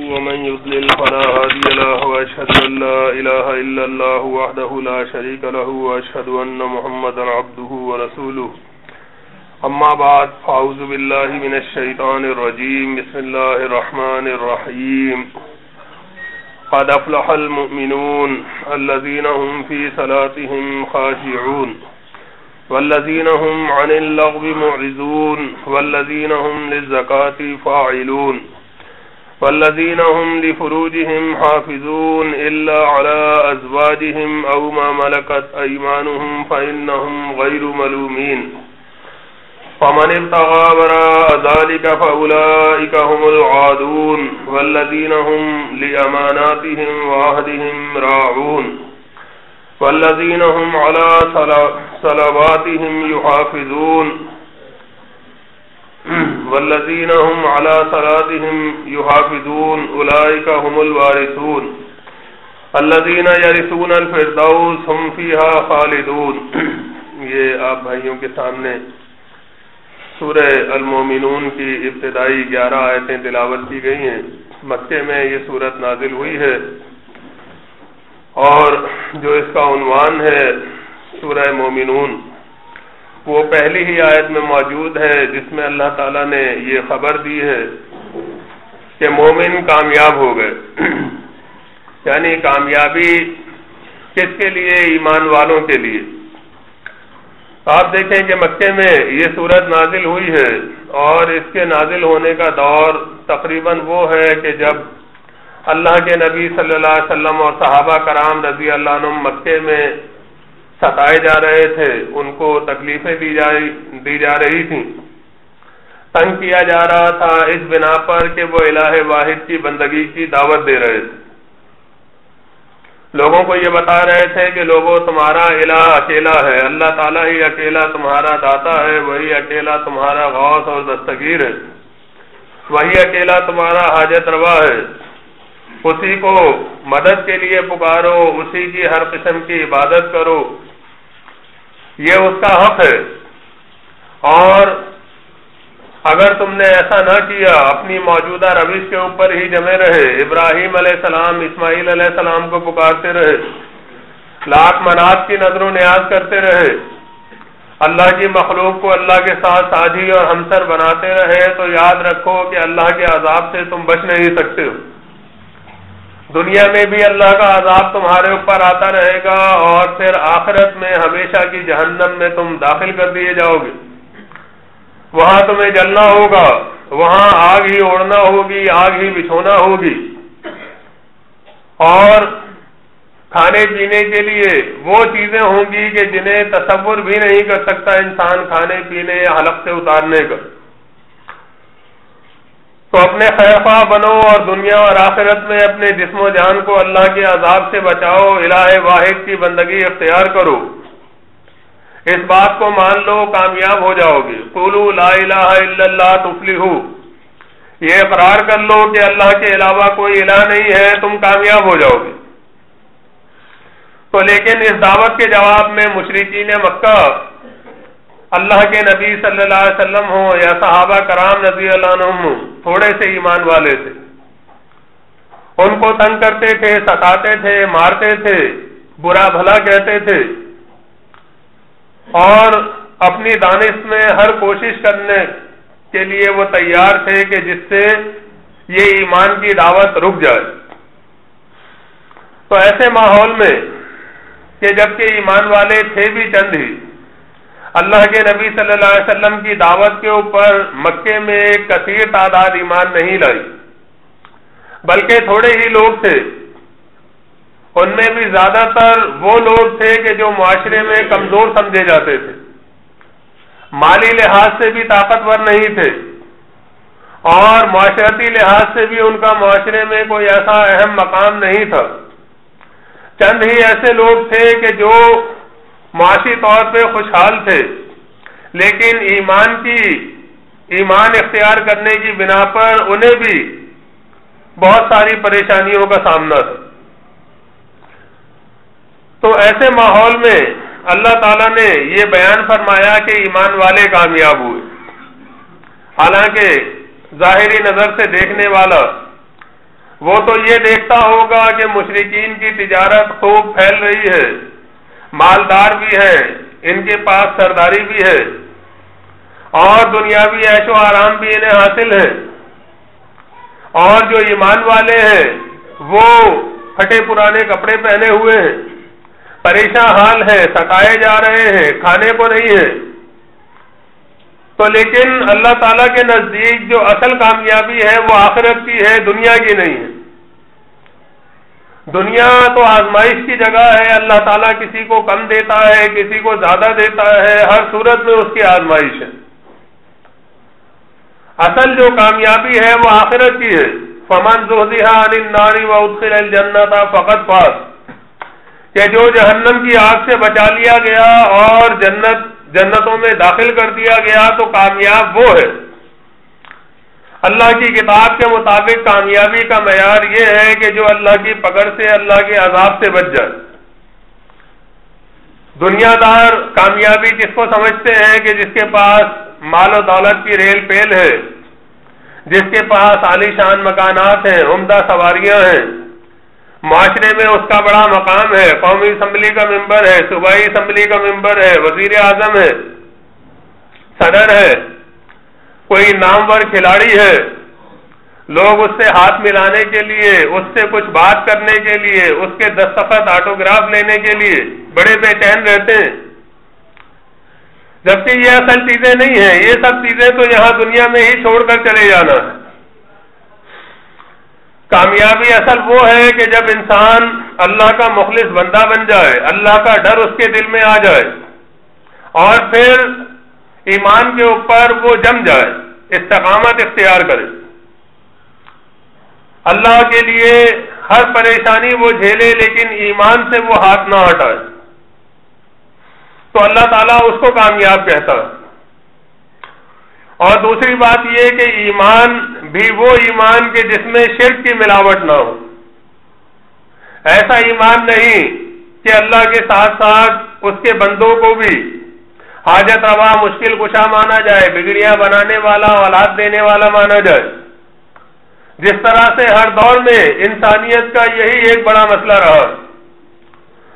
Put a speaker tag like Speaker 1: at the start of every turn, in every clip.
Speaker 1: ومن يضلل فلا هادي له وأشهد أن لا إله إلا الله وحده لا شريك له وأشهد أن محمدا عبده ورسوله أما بعد فأعوذ بالله من الشيطان الرجيم بسم الله الرحمن الرحيم قد أفلح المؤمنون الذين هم في صلاتهم خاشعون والذين هم عن اللغو معرضون والذين هم للزكاة فاعلون والذين هم لفروجهم حافظون إلا على أزواجهم أو ما ملكت أيمانهم فإنهم غير ملومين فمن ابتغى وراء ذلك فأولئك هم العادون والذين هم لأماناتهم وعهدهم راعون والذين هم على صلواتهم يحافظون والذين هم على صلاتهم يحافظون أولئك هم الوارثون الذين يرثون الفردوس هم فيها خالدون. یہ آپ بھائیوں کے سامنے سورہ المومنون کی ابتدائی 11 آیتیں تلاوت کی گئی ہیں. مکے میں یہ سورت نازل ہوئی ہے اور جو اس کا عنوان ہے سورہ مومنون وہ پہلی ہی آیت میں موجود ہے جس میں اللہ تعالیٰ نے یہ خبر دی ہے کہ مومن کامیاب ہو گئے. یعنی کامیابی کس کے لیے؟ ایمان والوں کے لیے. آپ دیکھیں کہ مکے میں یہ سورت نازل ہوئی ہے اور اس کے نازل ہونے کا دور تقریباً وہ ہے کہ جب اللہ کے نبی صلی اللہ علیہ وسلم اور صحابہ کرام رضی اللہ عنہم مکے میں ستائے جا رہے تھے. ان کو تکلیفیں دی جا رہی تھیں، تنگ کیا جا رہا تھا اس بنا پر کہ وہ الہ واحد کی بندگی کی دعوت دے رہے تھے. لوگوں کو یہ بتا رہے تھے کہ لوگوں تمہارا الہ اکیلا ہے، اللہ تعالیٰ ہی اکیلا تمہارا داتا ہے، وہی اکیلا تمہارا غوث اور دستگیر ہے، وہی اکیلا تمہارا حاجت روا ہے، اسی کو مدد کے لیے پکارو، اسی کی ہر قسم کی عبادت کرو، یہ اس کا حق ہے. اور اگر تم نے ایسا نہ کیا، اپنی موجودہ روش کے اوپر ہی جمے رہے، ابراہیم علیہ السلام اسماعیل علیہ السلام کو پکارتے رہے، لاکھ منات کی نظر و نیاز کرتے رہے، اللہ کی مخلوق کو اللہ کے ساتھ ساجھی اور ہمسر بناتے رہے، تو یاد رکھو کہ اللہ کے عذاب سے تم بچ نہیں سکتے ہو. دنیا میں بھی اللہ کا عذاب تمہارے اوپر آتا رہے گا اور پھر آخرت میں ہمیشہ کی جہنم میں تم داخل کر دیے جاؤ گے. وہاں تمہیں جلنا ہوگا، وہاں آگ ہی اوڑھنا ہوگی، آگ ہی بچھونا ہوگی. اور کھانے پینے کے لیے وہ چیزیں ہوں گی کہ جنہیں تصور بھی نہیں کر سکتا انسان کھانے پینے یا حلق سے اتارنے کا. تو اپنے خیر خواہ بنو اور دنیا اور آخرت میں اپنے جسم و جان کو اللہ کے عذاب سے بچاؤ، الہ واحد کی بندگی اختیار کرو. اس بات کو مان لو، کامیاب ہو جاؤ گے. قولوا لا الہ الا اللہ تفلحوا، یہ اقرار کر لو کہ اللہ کے علاوہ کوئی الہ نہیں ہے، تم کامیاب ہو جاؤ گے. تو لیکن اس دعوت کے جواب میں مشرکین مکہ اللہ کے نبی صلی اللہ علیہ وسلم ہوں یا صحابہ کرام رضی اللہ عنہم ہوں، تھوڑے سے ایمان والے تھے. ان کو تنگ کرتے تھے، ستاتے تھے، مارتے تھے، برا بھلا کہتے تھے اور اپنی دانش میں ہر کوشش کرنے کے لیے وہ تیار تھے کہ جس سے یہ ایمان کی دعوت رک جائے. تو ایسے ماحول میں کہ جبکہ ایمان والے تھے بھی چند ہی، اللہ کے نبی صلی اللہ علیہ وسلم کی دعوت کے اوپر مکے میں ایک کثیر تعداد ایمان نہیں لائی، بلکہ تھوڑے ہی لوگ تھے. ان میں بھی زیادہ تر وہ لوگ تھے کہ جو معاشرے میں کمزور سمجھے جاتے تھے، مالی لحاظ سے بھی طاقتور نہیں تھے اور معاشرتی لحاظ سے بھی ان کا معاشرے میں کوئی ایسا اہم مقام نہیں تھا. چند ہی ایسے لوگ تھے کہ جو معاشی طور پہ خوشحال تھے، لیکن ایمان اختیار کرنے کی بنا پر انہیں بھی بہت ساری پریشانیوں کا سامنا تھا. تو ایسے ماحول میں اللہ تعالیٰ نے یہ بیان فرمایا کہ ایمان والے کامیاب ہوئے. حالانکہ ظاہری نظر سے دیکھنے والا وہ تو یہ دیکھتا ہوگا کہ مشرکین کی تجارت خوب پھیل رہی ہے، مالدار بھی ہے، ان کے پاس سرداری بھی ہے اور دنیاوی عیش و آرام بھی انہیں حاصل ہے، اور جو ایمان والے ہیں وہ پھٹے پرانے کپڑے پہنے ہوئے ہیں، پریشان حال ہے، ستائے جا رہے ہیں، کھانے کو نہیں ہے۔ تو لیکن اللہ تعالیٰ کے نزدیک جو اصل کامیابی ہے وہ آخرت کی ہے، دنیا کی نہیں ہے۔ دنیا تو آزمائش کی جگہ ہے، اللہ تعالیٰ کسی کو کم دیتا ہے، کسی کو زیادہ دیتا ہے، ہر صورت میں اس کی آزمائش ہے۔ اصل جو کامیابی ہے وہ آخرت کی ہے۔ فمن زحزح عن النار وادخل الجنۃ فقد فاز، کہ جو جہنم کی آگ سے بچا لیا گیا اور جنتوں میں داخل کر دیا گیا تو کامیاب وہ ہے۔ اللہ کی کتاب کے مطابق کامیابی کا معیار یہ ہے کہ جو اللہ کی پکڑ سے، اللہ کے عذاب سے بچ جائے۔ دنیا دار کامیابی کس کو سمجھتے ہیں کہ جس کے پاس مال و دولت کی ریل پیل ہے، جس کے پاس عالی شان مکانات ہیں، عمدہ سواریاں ہیں، معاشرے میں اس کا بڑا مقام ہے، قومی اسمبلی کا ممبر ہے، صوبائی اسمبلی کا ممبر ہے، وزیر اعظم ہے، صدر ہے، کوئی نامور کھلاڑی ہے، لوگ اس سے ہاتھ ملانے کے لیے، اس سے کچھ بات کرنے کے لیے، اس کے دستخط آٹوگراف لینے کے لیے بڑے بے چین رہتے ہیں، جبکہ یہ اصل چیزیں نہیں ہیں۔ یہ سب چیزیں تو یہاں دنیا میں ہی چھوڑ کر چلے جانا ہے۔ کامیابی اصل وہ ہے کہ جب انسان اللہ کا مخلص بندہ بن جائے، اللہ کا ڈر اس کے دل میں آ جائے اور پھر ایمان کے اوپر وہ جم جائے، استقامت اختیار کرے، اللہ کے لیے ہر پریشانی وہ جھیلے لیکن ایمان سے وہ ہاتھ نہ ہٹائے، تو اللہ تعالیٰ اس کو کامیاب کہتا ہے۔ اور دوسری بات یہ کہ ایمان بھی وہ ایمان کہ جس میں شرک کی ملاوٹ نہ ہو، ایسا ایمان نہیں کہ اللہ کے ساتھ ساتھ اس کے بندوں کو بھی حاجت روا، مشکل کشا مانا جائے، بگڑیاں بنانے والا، اولاد دینے والا مانا جائے، جس طرح سے ہر دور میں انسانیت کا یہی ایک بڑا مسئلہ رہا۔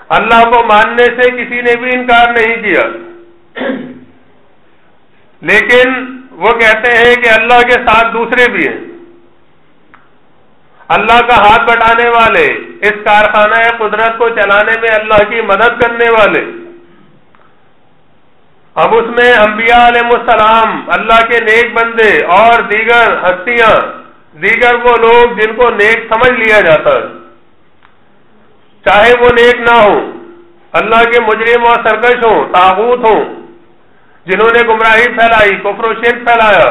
Speaker 1: اللہ کو ماننے سے کسی نے بھی انکار نہیں کیا، لیکن وہ کہتے ہیں کہ اللہ کے ساتھ دوسرے بھی ہیں، اللہ کا ہاتھ بٹانے والے، اس کارخانہ قدرت کو چلانے میں اللہ کی مدد کرنے والے۔ اب اس میں انبیاء علیہ السلام، اللہ کے نیک بندے اور دیگر ہستیاں، دیگر وہ لوگ جن کو نیک سمجھ لیا جاتا ہے، چاہے وہ نیک نہ ہوں، اللہ کے مجرم اور سرکش ہوں، طاغوت ہوں، جنہوں نے گمراہی پھیلائی، کفر و شرک پھیلایا،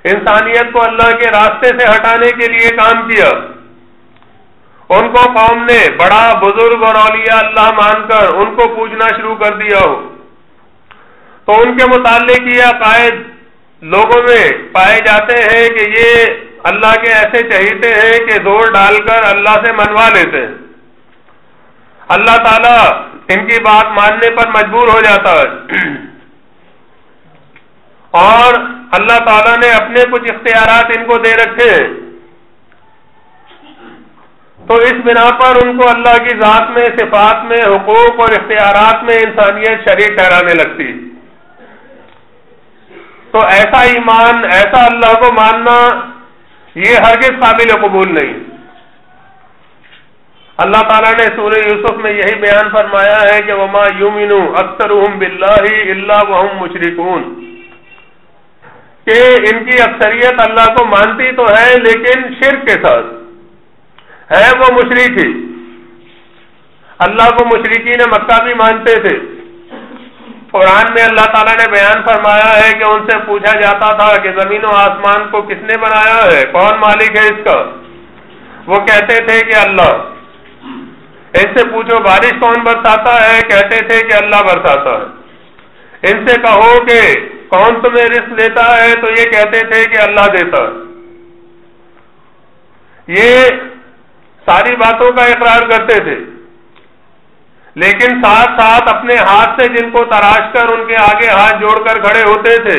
Speaker 1: انسانیت کو اللہ کے راستے سے ہٹانے کے لیے کام کیا، ان کو قوم نے بڑا بزرگ اور اولیاء اللہ مان کر ان کو پوجنا شروع کر دیا ہو، تو ان کے متعلق یہ عقائد لوگوں میں پائے جاتے ہیں کہ یہ اللہ کے ایسے چہیتے ہیں کہ زور ڈال کر اللہ سے منوا لیتے ہیں، اللہ تعالیٰ ان کی بات ماننے پر مجبور ہو جاتا ہے، اور اللہ تعالیٰ نے اپنے کچھ اختیارات ان کو دے رکھے ہیں، تو اس بنا پر ان کو اللہ کی ذات میں، صفات میں، حقوق اور اختیارات میں انسانیت شریک ٹھہرانے لگتی۔ تو ایسا ایمان، ایسا اللہ کو ماننا یہ ہرگز قابل قبول نہیں۔ اللہ تعالیٰ نے سورہ یوسف میں یہی بیان فرمایا ہے کہ وما یؤمن اکثرهم باللہ الا وهم مشرکون، کہ ان کی اکثریت اللہ کو مانتی تو ہے لیکن شرک کے ساتھ ہے، وہ مشرک ہی۔ اللہ کو مشرکین مکہ بھی مانتے تھے۔ قرآن میں اللہ تعالیٰ نے بیان فرمایا ہے کہ ان سے پوچھا جاتا تھا کہ زمین و آسمان کو کس نے بنایا ہے، کون مالک ہے اس کا؟ وہ کہتے تھے کہ اللہ۔ ان سے پوچھو بارش کون برساتا ہے، کہتے تھے کہ اللہ برساتا ہے۔ ان سے کہو کہ کون تمہیں رزق دیتا ہے، تو یہ کہتے تھے کہ اللہ دیتا ہے۔ یہ ساری باتوں کا اقرار کرتے تھے، لیکن ساتھ ساتھ اپنے ہاتھ سے جن کو تراش کر ان کے آگے ہاتھ جوڑ کر کھڑے ہوتے تھے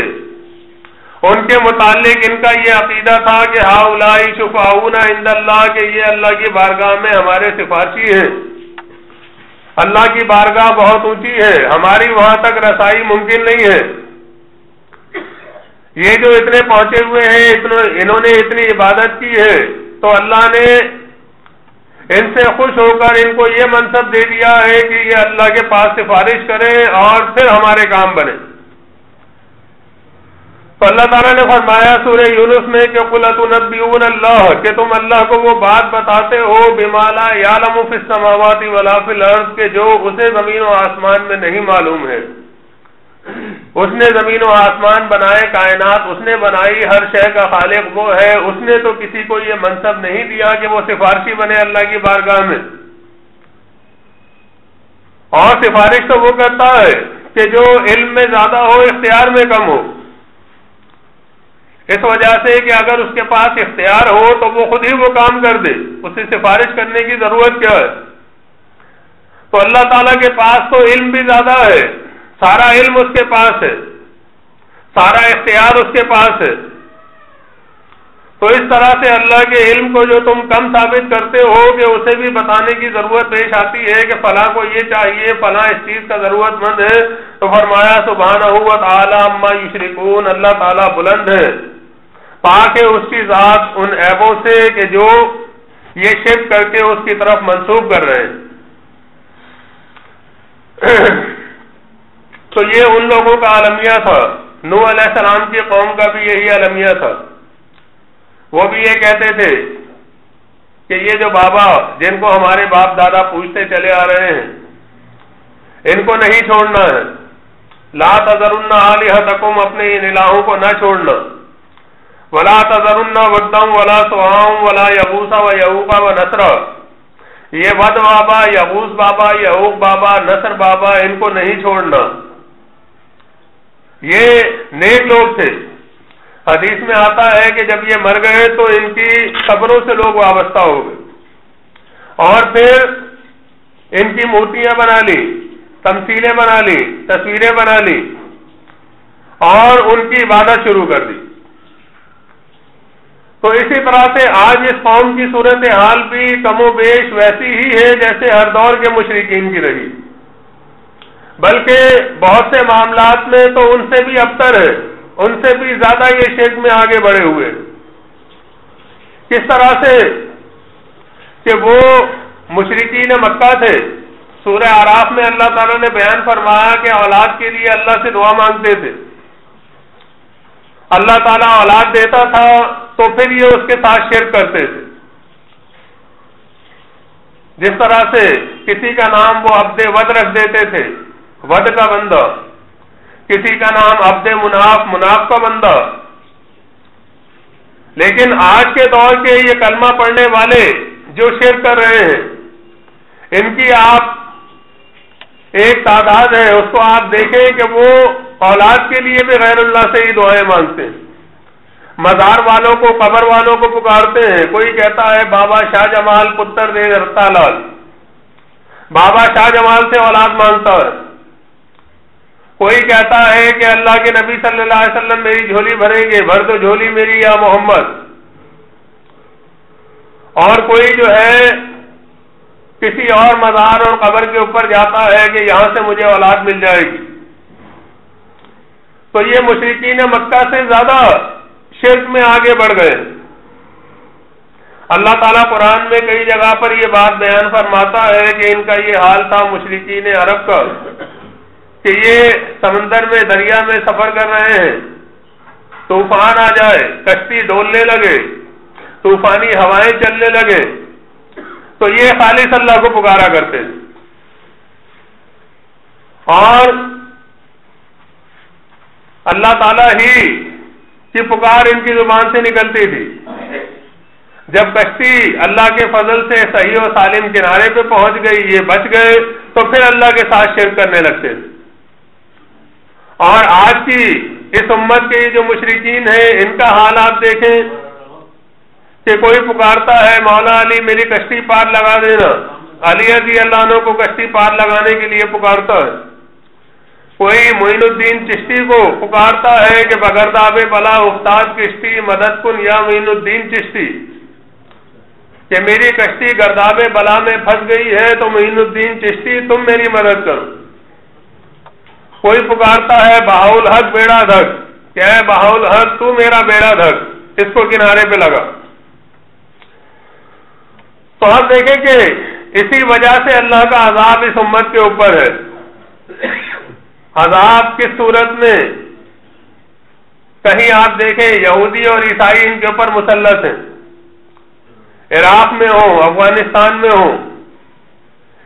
Speaker 1: ان کے متعلق ان کا یہ عقیدہ تھا کہ ہؤلاء شفعاؤنا عند اللہ، کہ یہ اللہ کی بارگاہ میں ہمارے سفارشی ہیں، اللہ کی بارگاہ بہت اونچی ہے، ہماری وہاں تک رسائی ممکن نہیں ہے۔ یہ جو اتنے پہنچے ہوئے ہیں، انہوں نے اتنی عبادت کی ہے، تو اللہ نے ان سے خوش ہو کر ان کو یہ منصب دے دیا ہے کہ یہ اللہ کے پاس سفارش کریں اور پھر ہمارے کام بنے۔ تو اللہ تعالیٰ نے فرمایا سورہ یونس میں کہ قُلْ أَتُنَبِّئُونَ اللَّهَ، کہ تم اللہ کو وہ بات بتاتے ہو بِمَا لَا يَعْلَمُ فِي السَّمَاوَاتِ وَلَا فِي الْأَرْضِ، کہ جو اسے زمین و آسمان میں نہیں معلوم ہے۔ اس نے زمین و آسمان بنائے، کائنات اس نے بنائی، ہر شے کا خالق وہ ہے، اس نے تو کسی کو یہ منصب نہیں دیا کہ وہ سفارشی بنے اللہ کی بارگاہ میں۔ اور سفارش تو وہ کرتا ہے کہ جو علم میں زیادہ ہو، اختیار میں کم ہو، اس وجہ سے کہ اگر اس کے پاس اختیار ہو تو وہ خود ہی وہ کام کر دے، اسے سفارش کرنے کی ضرورت کیا ہے؟ تو اللہ تعالیٰ کے پاس تو علم بھی زیادہ ہے، سارا علم اس کے پاس ہے، سارا اختیار اس کے پاس ہے۔ تو اس طرح سے اللہ کے علم کو جو تم کم ثابت کرتے ہو کہ اسے بھی بتانے کی ضرورت پیش آتی ہے کہ فلاں کو یہ چاہیے، فلاں اس چیز کا ضرورت مند ہے، تو فرمایا سبحانہ و تعالی عما یشرکون، اللہ تعالیٰ بلند ہے، پاک ہے اس کی ذات ان عیبوں سے کہ جو یہ شرک کر کے اس کی طرف منسوب کر رہے ہیں۔ تو یہ ان لوگوں کا عالمیہ تھا، نوح علیہ السلام کی قوم کا بھی یہی عالمیہ تھا۔ وہ بھی یہ کہتے تھے کہ یہ جو بابا جن کو ہمارے باپ دادا پوجتے چلے آ رہے ہیں، ان کو نہیں چھوڑنا ہے، لا تذرن آلہتکم، اپنے ان الہوں کو نہ چھوڑنا، ولا تذرن ودا ولا سواع ولا یغوث ویعوق ونسر، یہ ود بابا، یغوث بابا، یعوق بابا، نصر بابا، ان کو نہیں چھوڑنا۔ یہ نیک لوگ تھے، حدیث میں آتا ہے کہ جب یہ مر گئے تو ان کی قبروں سے لوگ وابستہ ہو گئے اور پھر ان کی مورتیاں بنا لی، تمثیلیں بنا لی، تصویریں بنا لی اور ان کی عبادت شروع کر دی۔ تو اسی طرح سے آج اس قوم کی صورتحال بھی کم و بیش ویسی ہی ہے جیسے ہر دور کے مشرکین کی رہی، بلکہ بہت سے معاملات میں تو ان سے بھی ابتر ہے، ان سے بھی زیادہ یہ شرک میں آگے بڑھے ہوئے۔ کس طرح سے کہ وہ مشرکین مکہ تھے، سورہ اعراف میں اللہ تعالیٰ نے بیان فرمایا کہ اولاد کے لیے اللہ سے دعا مانگتے تھے، اللہ تعالیٰ اولاد دیتا تھا تو پھر یہ اس کے ساتھ شرک کرتے تھے۔ جس طرح سے کسی کا نام وہ عبد ود رکھ دیتے تھے، ود کا بندہ، کسی کا نام عبد مناف، مناف کا بندہ۔ لیکن آج کے دور کے یہ کلمہ پڑھنے والے جو شرک کر رہے ہیں، ان کی آپ ایک تعداد ہے، اس کو آپ دیکھیں کہ وہ اولاد کے لیے بھی غیر اللہ سے ہی دعائیں مانگتے ہیں، مزار والوں کو، قبر والوں کو پکارتے ہیں۔ کوئی کہتا ہے بابا شاہ جمال پتر دے رتا لال، بابا شاہ جمال سے اولاد مانگتا ہے۔ کوئی کہتا ہے کہ اللہ کے نبی صلی اللہ علیہ وسلم میری جھولی بھریں گے، بھر دو جھولی میری یا محمد۔ اور کوئی جو ہے کسی اور مزار اور قبر کے اوپر جاتا ہے کہ یہاں سے مجھے اولاد مل جائے گی۔ تو یہ مشرکین مکہ سے زیادہ شرک میں آگے بڑھ گئے۔ اللہ تعالیٰ قرآن میں کئی جگہ پر یہ بات بیان فرماتا ہے کہ ان کا یہ حال تھا مشرکین عرب کا کہ یہ سمندر میں، دریا میں سفر کر رہے ہیں، طوفان آ جائے، کشتی ڈولنے لگے، طوفانی ہوائیں چلنے لگے تو یہ خالص اللہ کو پکارا کرتے تھے، اور اللہ تعالیٰ ہی کی پکار ان کی زبان سے نکلتی تھی۔ جب کشتی اللہ کے فضل سے صحیح و سالم کنارے پہ پہنچ گئی، یہ بچ گئے، تو پھر اللہ کے ساتھ شرک کرنے لگتے تھے۔ اور آج کی اس امت کے جو مشرکین ہیں، ان کا حال آپ دیکھیں کہ کوئی پکارتا ہے مولا علی میری کشتی پار لگا دینا، علی رضی اللہ عنہ کو کشتی پار لگانے کے لیے پکارتا ہے۔ کوئی معین الدین چشتی کو پکارتا ہے کہ بگرداب بلا افتاد کشتی مدد کن یا معین الدین چشتی، کہ میری کشتی گرداب بلا میں پھنس گئی ہے تو معین الدین چشتی تم میری مدد کرو۔ کوئی پکارتا ہے بہاؤل حق بیڑا دھک، کہ اے بہاؤل حق تو میرا بیڑا دھک، اس کو کنارے پہ لگا۔ تو آپ دیکھیں کہ اسی وجہ سے اللہ کا عذاب اس امت کے اوپر ہے۔ عذاب کس صورت میں؟ کہیں آپ دیکھیں یہودی اور عیسائی ان کے اوپر مسلط ہیں، عراق میں ہوں، افغانستان میں ہوں،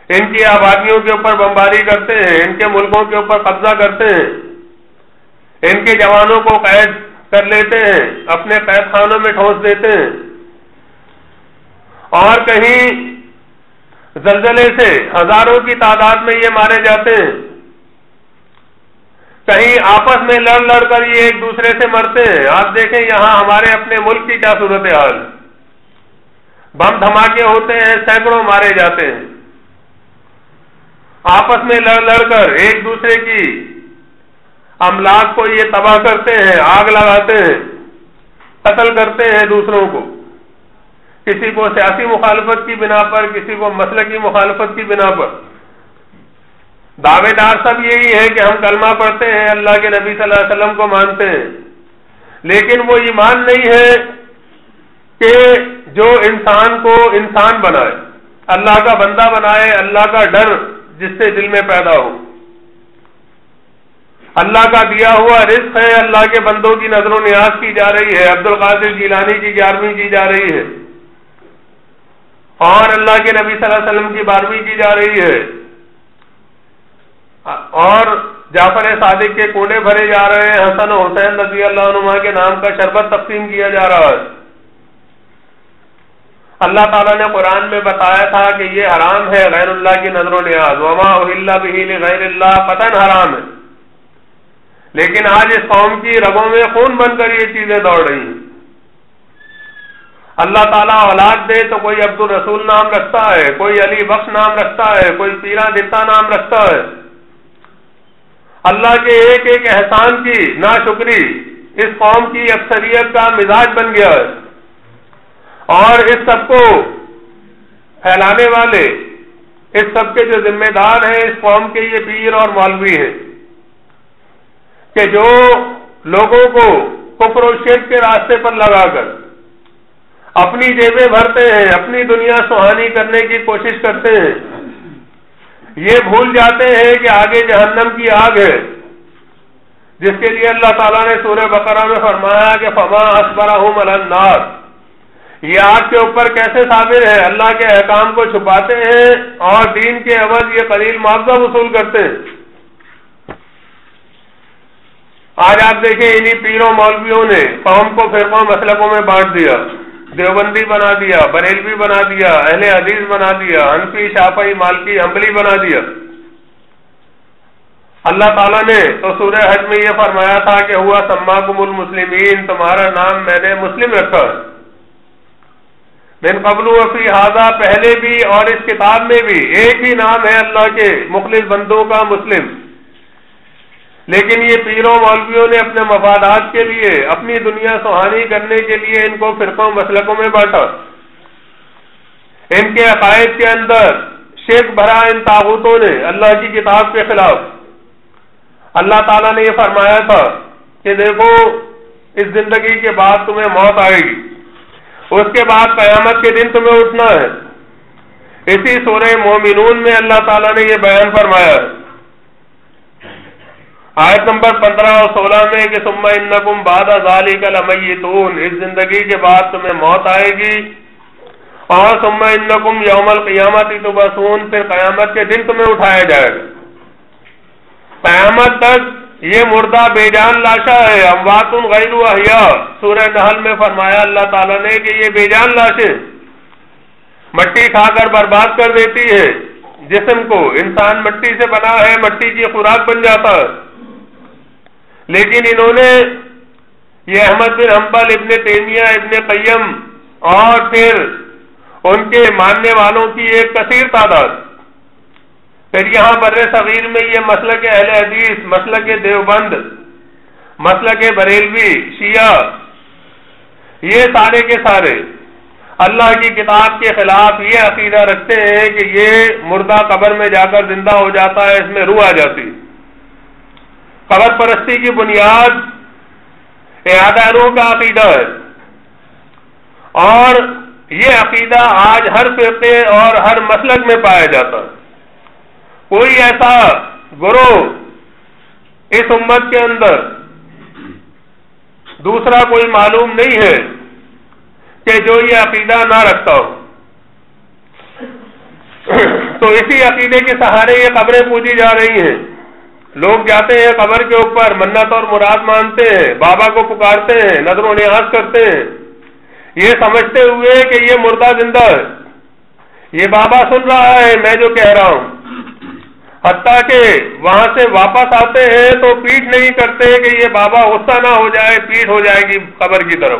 Speaker 1: ان کی آبادیوں کے اوپر بمباری کرتے ہیں، ان کے ملکوں کے اوپر قبضہ کرتے ہیں، ان کے جوانوں کو قید کر لیتے ہیں، اپنے قید خانوں میں ٹھونس دیتے ہیں، اور کہیں زلزلے سے ہزاروں کی تعداد میں یہ مارے جاتے ہیں، کہیں آپس میں لڑ لڑ کر یہ ایک دوسرے سے مرتے ہیں۔ آپ دیکھیں یہاں ہمارے اپنے ملک کی کیا صورتحال، بم دھماکے ہوتے ہیں، سینکڑوں مارے جاتے ہیں، آپس میں لڑ لڑ کر ایک دوسرے کی املاک کو یہ تباہ کرتے ہیں، آگ لگاتے ہیں، قتل کرتے ہیں دوسروں کو، کسی کو سیاسی مخالفت کی بنا پر، کسی کو مسلکی مخالفت کی بنا پر۔ دعوے دار سب یہی ہے کہ ہم کلمہ پڑھتے ہیں، اللہ کے نبی صلی اللہ علیہ وسلم کو مانتے ہیں، لیکن وہ ایمان نہیں ہے کہ جو انسان کو انسان بنائے، اللہ کا بندہ بنائے، اللہ کا ڈر جس سے دل میں پیدا ہو۔ اللہ کا دیا ہوا رزق ہے، اللہ کے بندوں کی نظر و نیاز کی جا رہی ہے، عبد القادر جیلانی کی 11ویں کی جا رہی ہے، اور اللہ کے نبی صلی اللہ علیہ وسلم کی 12ویں کی جا رہی ہے، اور جعفر صادق کے کوڑے بھرے جا رہے ہیں، حسن و حسین رضی اللہ عنہما کے نام کا شربت تقسیم کیا جا رہا ہے۔ اللہ تعالیٰ نے قرآن میں بتایا تھا کہ یہ حرام ہے غیر اللہ کی نظر و نیاز، وما اہل بہ لغیر اللہ، قطعاً حرام ہے، لیکن آج اس قوم کی رگوں میں خون بن کر یہ چیزیں دوڑ رہی ہیں۔ اللہ تعالیٰ اولاد دے تو کوئی عبد الرسول نام رکھتا ہے، کوئی علی بخش نام رکھتا ہے، کوئی پیرا دتا نام رکھتا ہے۔ اللہ کے ایک ایک احسان کی ناشکری اس قوم کی اکثریت کا مزاج بن گیا ہے، اور اس سب کو پھیلانے والے، اس سب کے جو ذمہ دار ہیں اس قوم کے یہ پیر اور مولوی ہیں، کہ جو لوگوں کو کفر و شرک کے راستے پر لگا کر اپنی جیبیں بھرتے ہیں، اپنی دنیا سہانی کرنے کی کوشش کرتے ہیں، یہ بھول جاتے ہیں کہ آگے جہنم کی آگ ہے، جس کے لیے اللہ تعالیٰ نے سورہ بقرہ میں فرمایا کہ فما اصبرہم علی النار، یہ آگ کے اوپر کیسے صابر ہے، اللہ کے احکام کو چھپاتے ہیں اور دین کے عوض یہ قلیل معاوضہ وصول کرتے ہیں۔ آج آپ دیکھیں انہی پیروں مولویوں نے قوم کو فرقوں مسلکوں میں بانٹ دیا، دیوبندی بنا دیا، بریلوی بنا دیا، اہل حدیث بنا دیا، حنفی، شافعی، مالکی، حنبلی بنا دیا۔ اللہ تعالیٰ نے تو سورہ حج میں یہ فرمایا تھا کہ ہوا سماکم المسلمین، تمہارا نام میں نے مسلم رکھا، من قبل وفی ھذا، پہلے بھی اور اس کتاب میں بھی ایک ہی نام ہے اللہ کے مخلص بندوں کا، مسلم۔ لیکن یہ پیروں مولویوں نے اپنے مفادات کے لیے، اپنی دنیا سہانی کرنے کے لیے ان کو فرقوں مسلکوں میں بانٹا، ان کے عقائد کے اندر شرک بھرا ان طاغوتوں نے اللہ کی کتاب کے خلاف۔ اللہ تعالیٰ نے یہ فرمایا تھا کہ دیکھو اس زندگی کے بعد تمہیں موت آئے گی، اس کے بعد قیامت کے دن تمہیں اٹھنا ہے۔ اسی سورہ مومنون میں اللہ تعالیٰ نے یہ بیان فرمایا ہے، آیت نمبر 15 اور 16 میں کہ ثم انکم بعد ذلک لمیتون، اس زندگی کے بعد تمہیں موت آئے گی، اور ثم انکم یوم القیامت تبعثون، پھر قیامت کے دن تمہیں اٹھایا جائے گا۔ قیامت تک یہ مردہ بے جان لاشا ہے، اموات غیر احیاء، سورہ نحل میں فرمایا اللہ تعالیٰ نے کہ یہ بے جان لاشیں مٹی کھا کر برباد کر دیتی ہے جسم کو، انسان مٹی سے بنا ہے، مٹی کی خوراک بن جاتا ہے، لیکن انہوں نے یہ احمد بن حنبل، ابن تیمیہ، ابن قیم اور پھر ان کے ماننے والوں کی ایک کثیر تعداد پھر یہاں بر صغیر میں یہ مسلک اہل حدیث، مسلک دیوبند، مسلک بریلوی، شیعہ، یہ سارے کے سارے اللہ کی کتاب کے خلاف یہ عقیدہ رکھتے ہیں کہ یہ مردہ قبر میں جا کر زندہ ہو جاتا ہے، اس میں روح آ جاتی۔ قبر پرستی کی بنیاد اعادہ روح کا عقیدہ ہے، اور یہ عقیدہ آج ہر فرقے اور ہر مسلک میں پایا جاتا ہے۔ کوئی ایسا گروہ اس امت کے اندر دوسرا کوئی معلوم نہیں ہے کہ جو یہ عقیدہ نہ رکھتا ہو۔ تو اسی عقیدے کے سہارے یہ قبریں پوجی جا رہی ہیں، لوگ جاتے ہیں قبر کے اوپر، منت اور مراد مانتے ہیں، بابا کو پکارتے ہیں، نظر و نیاز کرتے ہیں، یہ سمجھتے ہوئے کہ یہ مردہ زندہ ہے، یہ بابا سن رہا ہے میں جو کہہ رہا ہوں۔ حتیٰ کہ وہاں سے واپس آتے ہیں تو پیٹ نہیں کرتے کہ یہ بابا غصہ نہ ہو جائے، پیٹ ہو جائے گی قبر کی طرف۔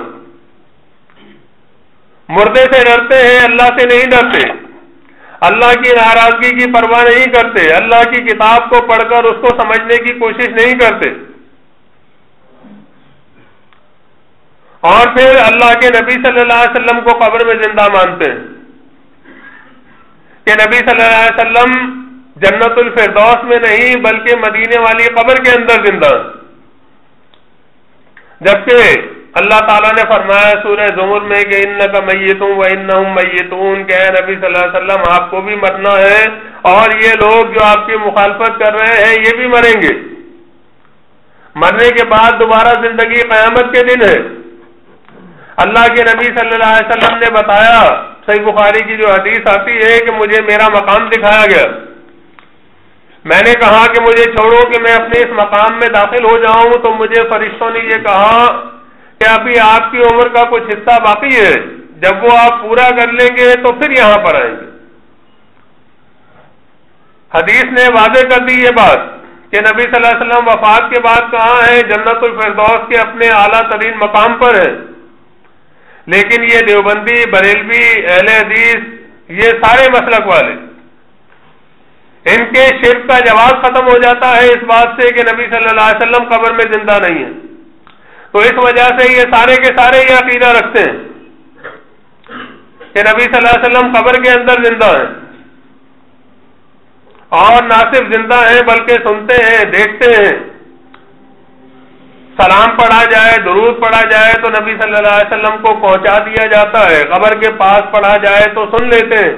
Speaker 1: مردے سے ڈرتے ہیں، اللہ سے نہیں ڈرتے، اللہ کی ناراضگی کی پرواہ نہیں کرتے، اللہ کی کتاب کو پڑھ کر اس کو سمجھنے کی کوشش نہیں کرتے، اور پھر اللہ کے نبی صلی اللہ علیہ وسلم کو قبر میں زندہ مانتے ہیں کہ نبی صلی اللہ علیہ وسلم جنت الفردوس میں نہیں بلکہ مدینے والی قبر کے اندر زندہ، جبکہ اللہ تعالیٰ نے فرمایا سورہ زمر میں کہ انک میت وانہم میتون، کہ اے نبی صلی اللہ علیہ وسلم آپ کو بھی مرنا ہے اور یہ لوگ جو آپ کی مخالفت کر رہے ہیں یہ بھی مریں گے۔ مرنے کے بعد دوبارہ زندگی قیامت کے دن ہے۔ اللہ کے نبی صلی اللہ علیہ وسلم نے بتایا، صحیح بخاری کی جو حدیث آتی ہے کہ مجھے میرا مقام دکھایا گیا، میں نے کہا کہ مجھے چھوڑو کہ میں اپنے اس مقام میں داخل ہو جاؤں، تو مجھے فرشتوں نے یہ کہا کہ ابھی آپ کی عمر کا کچھ حصہ باقی ہے، جب وہ آپ پورا کر لیں گے تو پھر یہاں پر آئیں گے۔ حدیث نے واضح کر دی یہ بات کہ نبی صلی اللہ علیہ وسلم وفات کے بعد کہاں ہیں؟ جنت الفردوس کے اپنے اعلیٰ ترین مقام پر ہیں، لیکن یہ دیوبندی، بریلوی، اہل حدیث، یہ سارے مسلک والے، ان کے شرک کا جواز ختم ہو جاتا ہے اس بات سے کہ نبی صلی اللہ علیہ وسلم قبر میں زندہ نہیں ہے۔ تو اس وجہ سے یہ سارے کے سارے یہ عقیدہ رکھتے ہیں کہ نبی صلی اللہ علیہ وسلم قبر کے اندر زندہ ہیں، اور نہ صرف زندہ ہیں بلکہ سنتے ہیں، دیکھتے ہیں، سلام پڑھا جائے، درود پڑھا جائے تو نبی صلی اللہ علیہ وسلم کو پہنچا دیا جاتا ہے، قبر کے پاس پڑھا جائے تو سن لیتے ہیں۔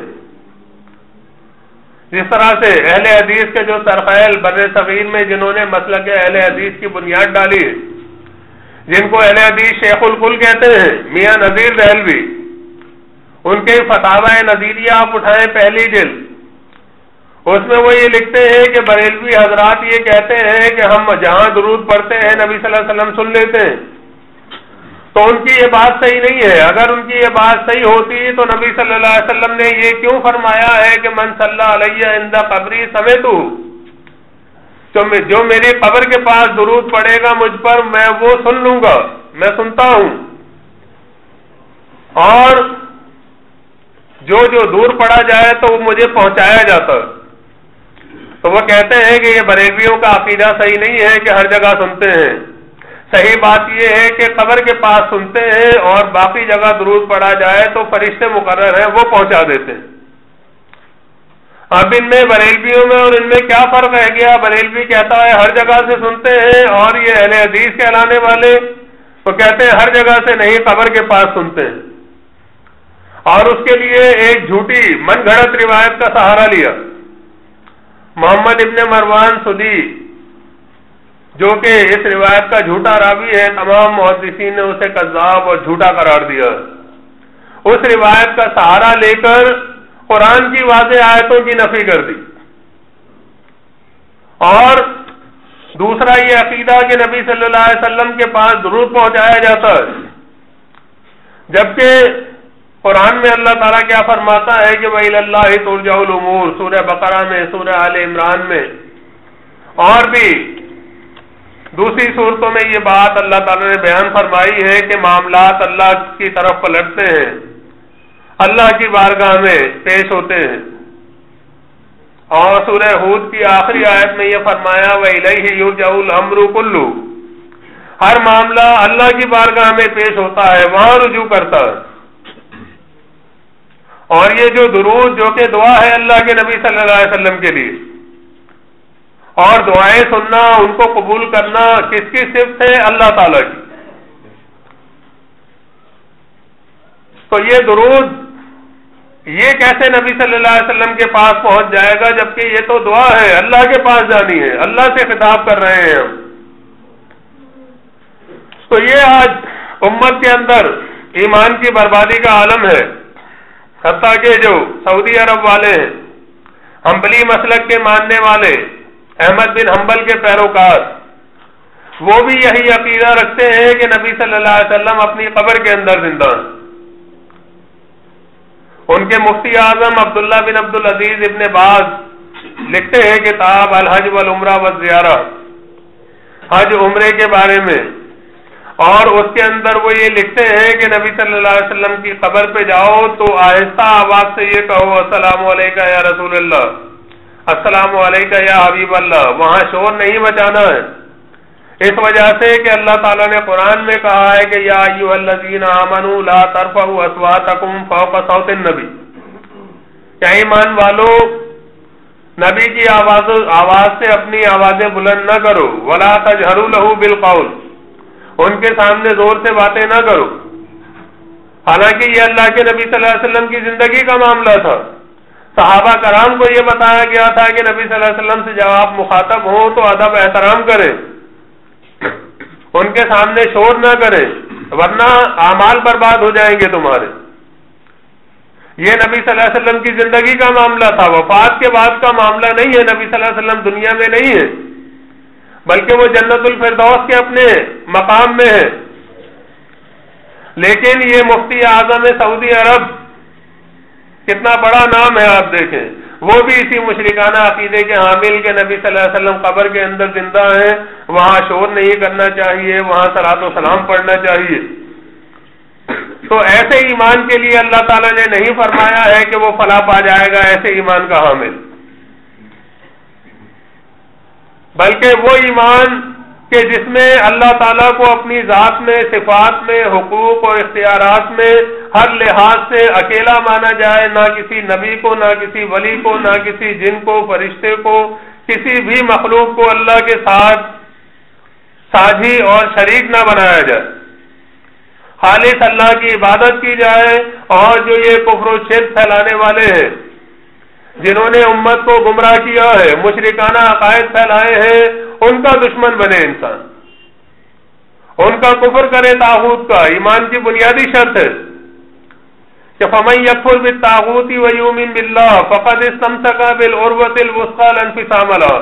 Speaker 1: جس طرح سے اہل حدیث کے جو سرخیل بر صغیر میں جنہوں نے مسلک اہل حدیث کی بنیاد ڈالی، جن کو اہل حدیث شیخ الکل کہتے ہیں، میاں نذیر دہلوی، ان کے فتاوی نظیریہ آپ اٹھائیں پہلی جلد، اس میں وہ یہ لکھتے ہیں کہ بریلوی حضرات یہ کہتے ہیں کہ ہم جہاں درود پڑھتے ہیں نبی صلی اللہ علیہ وسلم سن لیتے ہیں، تو ان کی یہ بات صحیح نہیں ہے۔ اگر ان کی یہ بات صحیح ہوتی تو نبی صلی اللہ علیہ وسلم نے یہ کیوں فرمایا ہے کہ من صلی علیہ عند قبری سمیتو، جو میری قبر کے پاس درود پڑے گا مجھ پر میں وہ سن لوں گا، میں سنتا ہوں، اور جو دور پڑا جائے تو وہ مجھے پہنچایا جاتا۔ تو وہ کہتے ہیں کہ یہ بریلویوں کا عقیدہ صحیح نہیں ہے کہ ہر جگہ سنتے ہیں، صحیح بات یہ ہے کہ قبر کے پاس سنتے ہیں اور باقی جگہ درود پڑا جائے تو فرشتے مقرر ہیں وہ پہنچا دیتے ہیں۔ اب ان میں بریلویوں میں اور ان میں کیا فرق رہ گیا؟ بریلوی کہتا ہے ہر جگہ سے سنتے ہیں، اور یہ اہل حدیث کہلانے والے تو کہتے ہیں ہر جگہ سے نہیں، قبر کے پاس سنتے ہیں، اور اس کے لیے ایک جھوٹی من گھڑت روایت کا سہارا لیا۔ محمد ابن مروان سدی، جو کہ اس روایت کا جھوٹا راوی ہے، تمام محدثین نے اسے کذاب اور جھوٹا قرار دیا، اس روایت کا سہارا لے کر قرآن کی واضح آیتوں کی نفی کر دی۔ اور دوسرا یہ عقیدہ کہ نبی صلی اللہ علیہ وسلم کے پاس درود پہنچایا جاتا ہے، جبکہ قرآن میں اللہ تعالیٰ کیا فرماتا ہے کہ وَإِلَى اللَّهِ تُرْجَعُ الْأُمُورُ، سورہ بقرہ میں، سورہ آل عمران میں، اور بھی دوسری صورتوں میں یہ بات اللہ تعالیٰ نے بیان فرمائی ہے کہ معاملات اللہ کی طرف پلٹتے ہیں، اللہ کی بارگاہ میں پیش ہوتے ہیں۔ اور سورہ ہود کی آخری آیت میں یہ فرمایا وَإِلَيْهِ يُرْجَعُ الْأَمْرُ كُلُّهُ، ہر معاملہ اللہ کی بارگاہ میں پیش ہوتا ہے، وہاں رجوع کرتا ہے۔ اور یہ جو درود جو کہ دعا ہے اللہ کے نبی صلی اللہ علیہ وسلم کے لیے، اور دعائیں سننا، ان کو قبول کرنا کس کی صفت ہے؟ اللہ تعالی کی۔ تو یہ درود یہ کیسے نبی صلی اللہ علیہ وسلم کے پاس پہنچ جائے گا، جبکہ یہ تو دعا ہے، اللہ کے پاس جانی ہے، اللہ سے خطاب کر رہے ہیں ہم۔ تو یہ آج امت کے اندر ایمان کی بربادی کا عالم ہے، حتیٰ کہ جو سعودی عرب والے ہیں، حنبلی مسلک کے ماننے والے، احمد بن حنبل کے پیروکار، وہ بھی یہی عقیدہ رکھتے ہیں کہ نبی صلی اللہ علیہ وسلم اپنی قبر کے اندر زندہ ہیں۔ ان کے مفتی اعظم عبداللہ بن عبد العزیز ابن باز لکھتے ہیں کتاب الحج والعمرہ والزیارہ، حج عمرے کے بارے میں، اور اس کے اندر وہ یہ لکھتے ہیں کہ نبی صلی اللہ علیہ وسلم کی قبر پہ جاؤ تو آہستہ آواز سے یہ کہو السلام علیکہ یا رسول اللہ، السلام علیکہ یا حبیب اللہ، وہاں شور نہیں مچانا ہے، اس وجہ سے کہ اللہ تعالیٰ نے قرآن میں کہا ہے کہ یا ایھا الذین آمنوا لا ترفعوا اصواتکم فوق صوت النبی، کیا ایمان والو نبی کی آواز سے اپنی آوازیں بلند نہ کرو، ولا تجہروا لہ بالقول، ان کے سامنے زور سے باتیں نہ کرو۔ حالانکہ یہ اللہ کے نبی صلی اللہ علیہ وسلم کی زندگی کا معاملہ تھا، صحابہ کرام کو یہ بتایا گیا تھا کہ نبی صلی اللہ علیہ وسلم سے جب آپ مخاطب ہوں تو ادب احترام کریں، ان کے سامنے شور نہ کریں، ورنہ اعمال برباد ہو جائیں گے تمہارے۔ یہ نبی صلی اللہ علیہ وسلم کی زندگی کا معاملہ تھا، وفات کے بعد کا معاملہ نہیں ہے۔ نبی صلی اللہ علیہ وسلم دنیا میں نہیں ہے، بلکہ وہ جنت الفردوس کے اپنے مقام میں ہے۔ لیکن یہ مفتی اعظم سعودی عرب کتنا بڑا نام ہے، آپ دیکھیں، وہ بھی اسی مشرکانہ عقیدے کے حامل کہ نبی صلی اللہ علیہ وسلم قبر کے اندر زندہ ہیں، وہاں شور نہیں کرنا چاہیے، وہاں صلاۃ و سلام پڑھنا چاہیے۔ تو ایسے ایمان کے لیے اللہ تعالیٰ نے نہیں فرمایا ہے کہ وہ فلاح پا جائے گا ایسے ایمان کا حامل، بلکہ وہ ایمان کہ جس میں اللہ تعالیٰ کو اپنی ذات میں، صفات میں، حقوق اور اختیارات میں ہر لحاظ سے اکیلا مانا جائے، نہ کسی نبی کو، نہ کسی ولی کو، نہ کسی جن کو، فرشتے کو، کسی بھی مخلوق کو اللہ کے ساتھ ساجھی اور شریک نہ بنایا جائے، خالص اللہ کی عبادت کی جائے۔ اور جو یہ کفر و شرک پھیلانے والے ہیں، جنہوں نے امت کو گمراہ کیا ہے، مشرکانہ عقائد پھیلائے ہیں، ان کا دشمن بنے انسان، ان کا کفر کرے طاغوت کا۔ ایمان کی بنیادی شرط ہے کہ فَمَن يَكْفُرْ بِالطَّاغُوتِ وَيُؤْمِن بِاللَّهِ فَقَدِ اسْتَمْسَكَ بِالْعُرْوَةِ الْوُثْقَىٰ لَا انفصام لها،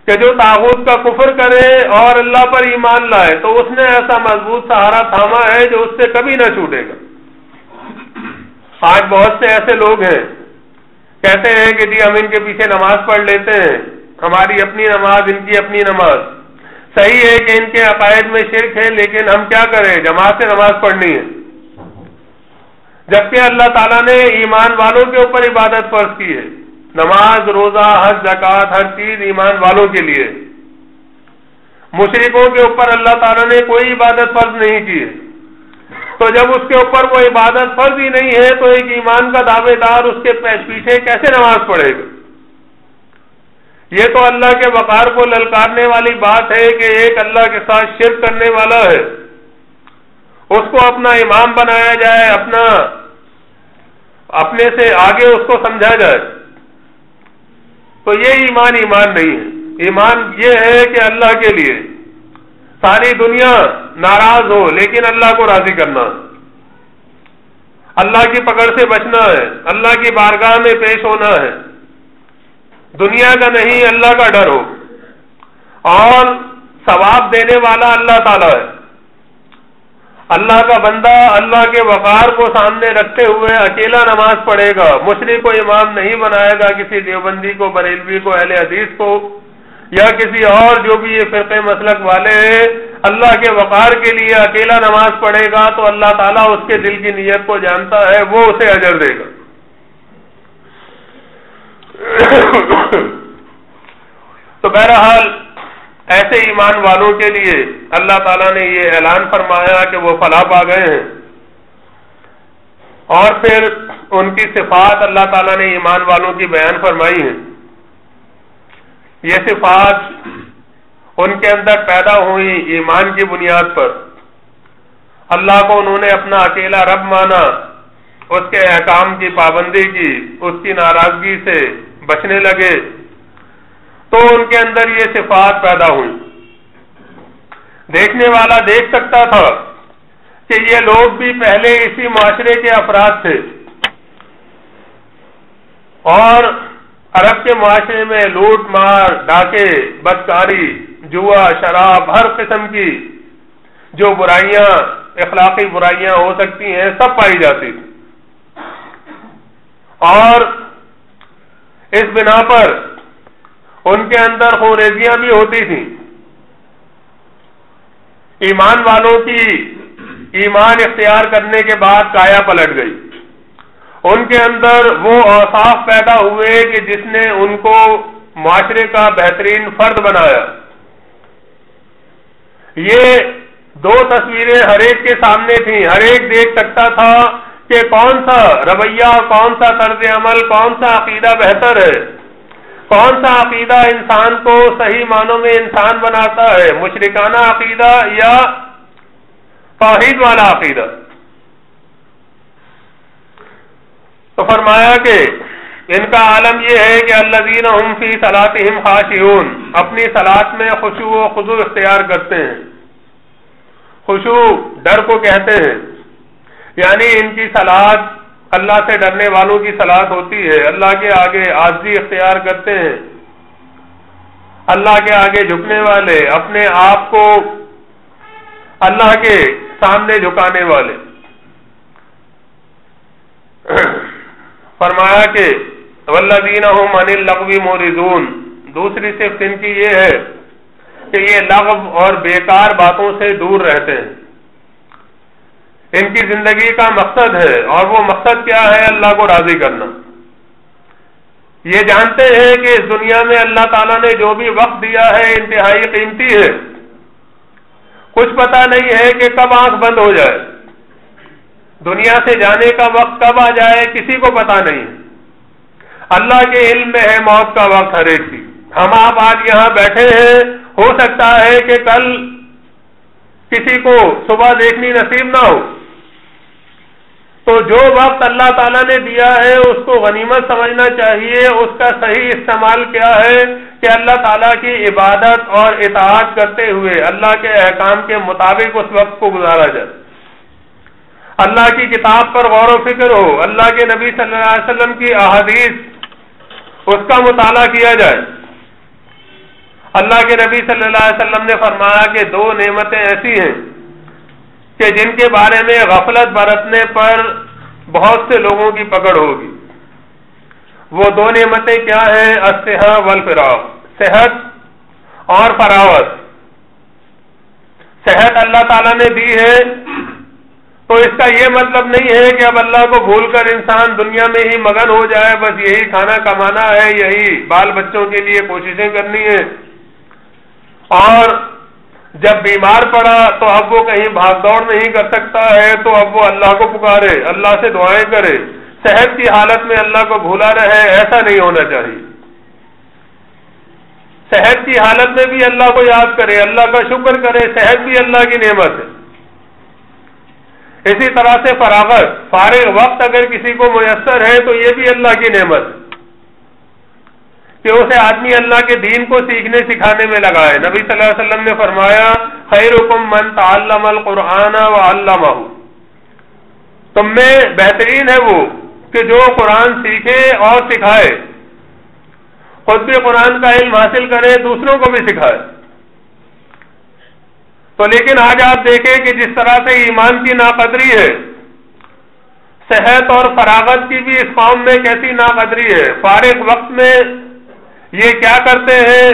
Speaker 1: کہ جو طاغوت کا کفر کرے اور اللہ پر ایمان لائے تو اس نے ایسا مضبوط سہارا تھاما ہے جو اس سے کبھی نہ چھوٹے گا۔ آج بہت سے ایسے لوگ ہیں کہتے ہیں کہ جی ہم ان کے پیچھے نماز پڑھ لیتے ہیں، ہماری اپنی نماز، ان کی اپنی نماز۔ صحیح ہے کہ ان کے عقائد میں شرک ہے، لیکن ہم کیا کریں، جماعت سے نماز پڑھنی ہے، جبکہ اللہ تعالیٰ نے ایمان والوں کے اوپر عبادت فرض کی ہے۔ نماز، روزہ، حج، زکوٰۃ، ہر چیز ایمان والوں کے لیے۔ مشرکوں کے اوپر اللہ تعالیٰ نے کوئی عبادت فرض نہیں کی ہے، تو جب اس کے اوپر وہ عبادت فرض ہی نہیں ہے تو ایک ایمان کا دعوے دار اس کے پیچھے کیسے نماز پڑھے گا؟ یہ تو اللہ کے وقار کو للکارنے والی بات ہے کہ ایک اللہ کے ساتھ شرک کرنے والا ہے، اس کو اپنا امام بنایا جائے، اپنے سے آگے اس کو سمجھا جائے۔ تو یہ ایمان نہیں ہے۔ ایمان یہ ہے کہ اللہ کے لیے ساری دنیا ناراض ہو لیکن اللہ کو راضی کرنا، اللہ کی پکڑ سے بچنا ہے، اللہ کی بارگاہ میں پیش ہونا ہے، دنیا کا نہیں اللہ کا ڈر ہو، اور ثواب دینے والا اللہ تعالیٰ ہے۔ اللہ کا بندہ اللہ کے وقار کو سامنے رکھتے ہوئے اکیلا نماز پڑھے گا، مشرک کو امام نہیں بنائے گا، کسی دیوبندی کو، بریلوی کو، اہل حدیث کو، یا کسی اور جو بھی یہ فرقے مسلک والے ہیں، اللہ کے وقار کے لیے اکیلا نماز پڑھے گا تو اللہ تعالیٰ اس کے دل کی نیت کو جانتا ہے، وہ اسے اجر دے گا۔ تو بہرحال ایسے ایمان والوں کے لیے اللہ تعالیٰ نے یہ اعلان فرمایا کہ وہ فلاح پا گئے ہیں، اور پھر ان کی صفات اللہ تعالیٰ نے ایمان والوں کی بیان فرمائی ہیں۔ یہ صفات ان کے اندر پیدا ہوئی ایمان کی بنیاد پر، اللہ کو انہوں نے اپنا اکیلا رب مانا، اس کے احکام کی پابندی کی، اس کی ناراضگی سے بچنے لگے، تو ان کے اندر یہ صفات پیدا ہوئی۔ دیکھنے والا دیکھ سکتا تھا کہ یہ لوگ بھی پہلے اسی معاشرے کے افراد تھے، اور عرب کے معاشرے میں لوٹ مار، ڈاکے، بدکاری، جوا، شراب، ہر قسم کی جو برائیاں، اخلاقی برائیاں ہو سکتی ہیں، سب پائی جاتی تھی، اور اس بنا پر ان کے اندر خوریزیاں بھی ہوتی تھیں۔ ایمان والوں کی ایمان اختیار کرنے کے بعد کایا پلٹ گئی، ان کے اندر وہ اوصاف پیدا ہوئے کہ جس نے ان کو معاشرے کا بہترین فرد بنایا۔ یہ دو تصویریں ہر ایک کے سامنے تھیں، ہر ایک دیکھ سکتا تھا کہ کون سا رویہ، کون سا طرز عمل، کون سا عقیدہ بہتر ہے، کون سا عقیدہ انسان کو صحیح معنوں میں انسان بناتا ہے، مشرکانہ عقیدہ یا توحید والا عقیدہ۔ تو فرمایا کہ ان کا عالم یہ ہے کہ الذین هم فی صلاتهم خاشعون، اپنی صلات میں خشوع و خضوع اختیار کرتے ہیں۔ خشوع ڈر کو کہتے ہیں، یعنی ان کی صلات اللہ سے ڈرنے والوں کی صلات ہوتی ہے، اللہ کے آگے عاجزی اختیار کرتے ہیں، اللہ کے آگے جھکنے والے، اپنے آپ کو اللہ کے سامنے جھکانے والے۔ فرمایا کہ والذین هم عن اللغو معرضون، دوسری صفت ان کی یہ ہے کہ یہ لغو اور بیکار باتوں سے دور رہتے ہیں۔ ان کی زندگی کا مقصد ہے، اور وہ مقصد کیا ہے؟ اللہ کو راضی کرنا۔ یہ جانتے ہیں کہ اس دنیا میں اللہ تعالیٰ نے جو بھی وقت دیا ہے انتہائی قیمتی ہے، کچھ پتہ نہیں ہے کہ کب آنکھ بند ہو جائے، دنیا سے جانے کا وقت کب آ جائے کسی کو پتہ نہیں۔ اللہ کے علم میں ہے موت کا وقت ہر ایک کی۔ ہم آپ آج یہاں بیٹھے ہیں، ہو سکتا ہے کہ کل کسی کو صبح دیکھنی نصیب نہ ہو، تو جو وقت اللہ تعالیٰ نے دیا ہے اس کو غنیمت سمجھنا چاہیے، اس کا صحیح استعمال کیا ہے کہ اللہ تعالیٰ کی عبادت اور اطاعت کرتے ہوئے اللہ کے احکام کے مطابق اس وقت کو گزارا جائے، اللہ کی کتاب پر غور و فکر ہو، اللہ کے نبی صلی اللہ علیہ وسلم کی احادیث اس کا مطالعہ کیا جائے۔ اللہ کے نبی صلی اللہ علیہ وسلم نے فرمایا کہ دو نعمتیں ایسی ہیں کہ جن کے بارے میں غفلت برتنے پر بہت سے لوگوں کی پکڑ ہوگی۔ وہ دو نعمتیں کیا ہیں؟ الصحہ والفراغ، صحت اور فراغت۔ صحت اللہ تعالیٰ نے دی ہے تو اس کا یہ مطلب نہیں ہے کہ اب اللہ کو بھول کر انسان دنیا میں ہی مگن ہو جائے، بس یہی کھانا کمانا ہے، یہی بال بچوں کے لیے کوششیں کرنی ہے، اور جب بیمار پڑا تو اب وہ کہیں بھاگ دوڑ نہیں کر سکتا ہے تو اب وہ اللہ کو پکارے، اللہ سے دعائیں کرے، صحت کی حالت میں اللہ کو بھولا رہے، ایسا نہیں ہونا چاہیے۔ صحت کی حالت میں بھی اللہ کو یاد کرے، اللہ کا شکر کرے، صحت بھی اللہ کی نعمت ہے۔ اسی طرح سے فراغت، فارغ وقت اگر کسی کو میسر ہے تو یہ بھی اللہ کی نعمت ہے کہ اسے آدمی اللہ کے دین کو سیکھنے سکھانے میں لگائے۔ نبی صلی اللہ علیہ وسلم نے فرمایا خیرکم من تعلم القرآن وعلمہ، تم میں بہترین ہے وہ کہ جو قرآن سیکھے اور سکھائے، خود بھی قرآن کا علم حاصل کرے، دوسروں کو بھی سکھائے۔ تو لیکن آج آپ دیکھیں کہ جس طرح سے ایمان کی ناقدری ہے، صحت اور فراغت کی بھی اس قوم میں کیسی ناقدری ہے۔ فارغ وقت میں یہ کیا کرتے ہیں؟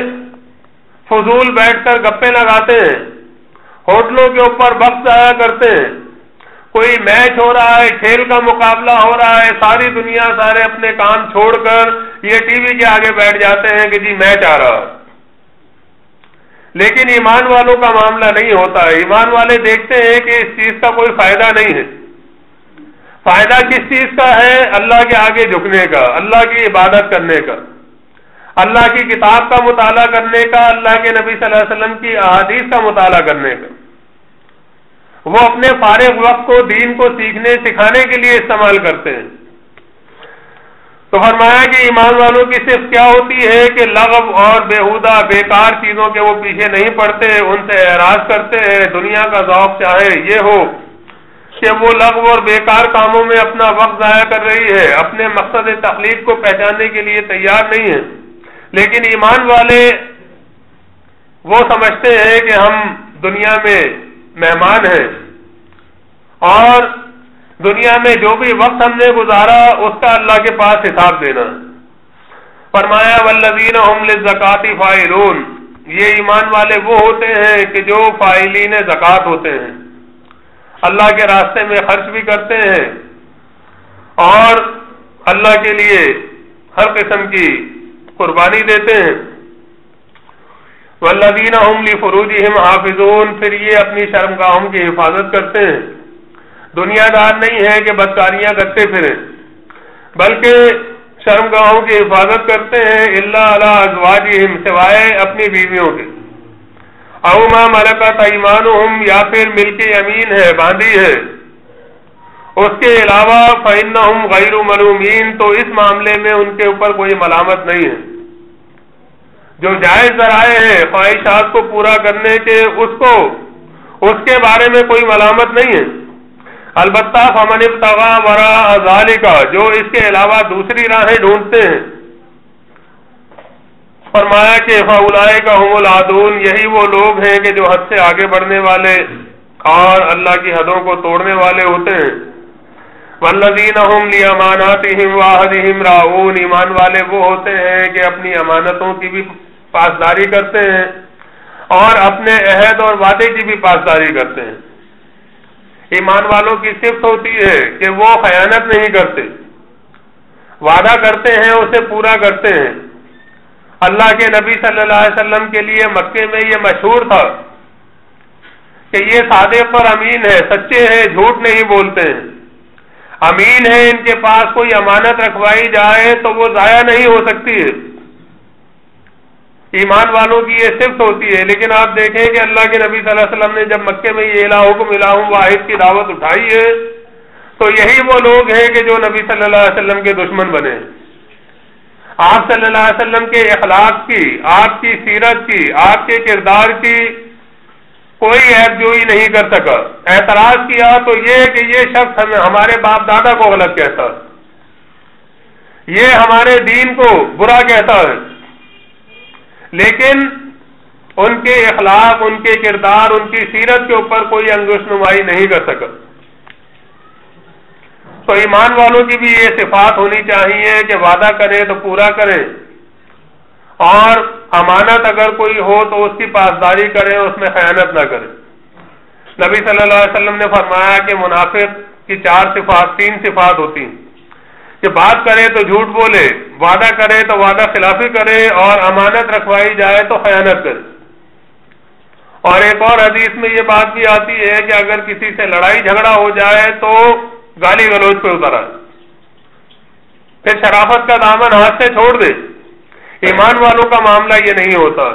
Speaker 1: فضول بیٹھ کر گپے لگاتے ہیں، ہوٹلوں کے اوپر وقت ضائع کرتے ہیں، کوئی میچ ہو رہا ہے، کھیل کا مقابلہ ہو رہا ہے، ساری دنیا سارے اپنے کام چھوڑ کر یہ ٹی وی کے آگے بیٹھ جاتے ہیں کہ جی میچ آ رہا ہے. لیکن ایمان والوں کا معاملہ نہیں ہوتا ہے. ایمان والے دیکھتے ہیں کہ اس چیز کا کوئی فائدہ نہیں ہے. فائدہ کس چیز کا ہے؟ اللہ کے آگے جھکنے کا، اللہ کی عبادت کرنے کا، اللہ کی کتاب کا مطالعہ کرنے کا، اللہ کے نبی صلی اللہ علیہ وسلم کی احادیث کا مطالعہ کرنے کا. وہ اپنے فارغ وقت کو دین کو سیکھنے سکھانے کے لیے استعمال کرتے ہیں. تو فرمایا کہ ایمان والوں کی صرف کیا ہوتی ہے کہ لغو اور بیہودہ بیکار چیزوں کے وہ پیچھے نہیں پڑتے، ان سے اعراض کرتے ہیں. دنیا کا ذوق چاہے یہ ہو کہ وہ لغو اور بیکار کاموں میں اپنا وقت ضائع کر رہی ہے، اپنے مقصد تخلیق کو پہچاننے کے لیے تیار نہیں ہے. لیکن ایمان والے وہ سمجھتے ہیں کہ ہم دنیا میں مہمان ہیں اور دنیا میں جو بھی وقت ہم نے گزارا اس کا اللہ کے پاس حساب دینا. فرمایا والذین هم للزکاۃ فاعلون، یہ ایمان والے وہ ہوتے ہیں کہ جو فاعلین زکوٰۃ ہوتے ہیں، اللہ کے راستے میں خرچ بھی کرتے ہیں اور اللہ کے لیے ہر قسم کی قربانی دیتے ہیں. والذین هم لفروجہم حافظون، پھر یہ اپنی شرمگاہوں کی حفاظت کرتے ہیں. دنیا دار نہیں ہے کہ بدکاریاں کرتے پھریں، بلکہ شرمگاہوں کی حفاظت کرتے ہیں. الا علی ازواجہم، سوائے اپنی بیویوں کے. او ما ملکت ایمانہم، یا پھر ملک یمین ہے، باندھی ہے، اس کے علاوہ فإنہم غیر ملومین، تو اس معاملے میں ان کے اوپر کوئی ملامت نہیں ہے. جو جائز ذرائع ہیں خواہشات کو پورا کرنے کے، اس کے بارے میں کوئی ملامت نہیں ہے. البتہ فمن ابتغى وراء ذلك، جو اس کے علاوہ دوسری راہیں ڈھونڈتے ہیں، فرمایا کہ فاولئک هم العادون، یہی وہ لوگ ہیں کہ جو حد سے آگے بڑھنے والے اور اللہ کی حدوں کو توڑنے والے ہوتے ہیں. والذین هم لاماناتهم وعهدهم راعون، ایمان والے وہ ہوتے ہیں کہ اپنی امانتوں کی بھی پاسداری کرتے ہیں اور اپنے عہد اور وعدے کی بھی پاسداری کرتے ہیں. ایمان والوں کی صفت ہوتی ہے کہ وہ خیانت نہیں کرتے، وعدہ کرتے ہیں اسے پورا کرتے ہیں. اللہ کے نبی صلی اللہ علیہ وسلم کے لیے مکے میں یہ مشہور تھا کہ یہ صادق اور امین ہے، سچے ہیں، جھوٹ نہیں بولتے ہیں. امین ہے، ان کے پاس کوئی امانت رکھوائی جائے تو وہ ضائع نہیں ہو سکتی ہے. ایمان والوں کی یہ صفت ہوتی ہے. لیکن آپ دیکھیں کہ اللہ کے نبی صلی اللہ علیہ وسلم نے جب مکے میں یہ الہکم الہ واحد کی دعوت اٹھائی ہے تو یہی وہ لوگ ہیں کہ جو نبی صلی اللہ علیہ وسلم کے دشمن بنے. آپ صلی اللہ علیہ وسلم کے اخلاق کی، آپ کی سیرت کی، آپ کے کردار کی کوئی عیب جوئی نہیں کر سکا. اعتراض کیا تو یہ کہ یہ شخص ہمارے باپ دادا کو غلط کہتا ہے، یہ ہمارے دین کو برا کہتا ہے. لیکن ان کے اخلاق، ان کے کردار، ان کی سیرت کے اوپر کوئی انگوش نمائی نہیں کر سکا. تو ایمان والوں کی بھی یہ صفات ہونی چاہیے کہ وعدہ کریں تو پورا کریں اور امانت اگر کوئی ہو تو اس کی پاسداری کریں، اس میں خیانت نہ کریں. نبی صلی اللہ علیہ وسلم نے فرمایا کہ منافق کی تین صفات ہوتی ہیں کہ بات کرے تو جھوٹ بولے، وعدہ کرے تو وعدہ خلافی کرے اور امانت رکھوائی جائے تو خیانت کرے. اور ایک اور حدیث میں یہ بات بھی آتی ہے کہ اگر کسی سے لڑائی جھگڑا ہو جائے تو گالی گلوچ پہ اتر آئے، پھر شرافت کا دامن ہاتھ سے چھوڑ دے. ایمان والوں کا معاملہ یہ نہیں ہوتا.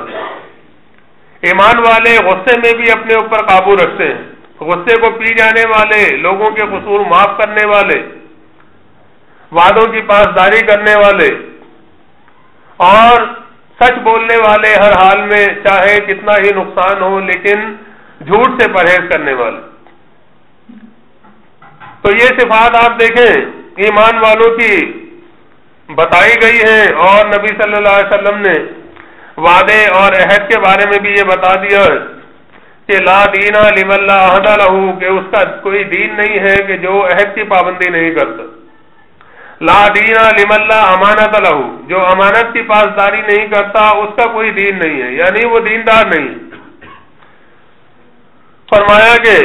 Speaker 1: ایمان والے غصے میں بھی اپنے اوپر قابو رکھتے ہیں، غصے کو پی جانے والے، لوگوں کے قصور معاف کرنے والے، وعدوں کی پاسداری کرنے والے اور سچ بولنے والے، ہر حال میں چاہے کتنا ہی نقصان ہو لیکن جھوٹ سے پرہیز کرنے والے. تو یہ صفات آپ دیکھیں ایمان والوں کی بتائی گئی ہیں اور نبی صلی اللہ علیہ وسلم نے وعدے اور عہد کے بارے میں بھی یہ بتا دیا کہ لا دین لمن لا عہد لہ، کہ اس کا کوئی دین نہیں ہے کہ جو عہد کی پابندی نہیں کرتا. لا دین لمن لا امانت لہ، جو امانت کی پاسداری نہیں کرتا اس کا کوئی دین نہیں ہے، یعنی وہ دیندار نہیں ہے. فرمایا کہ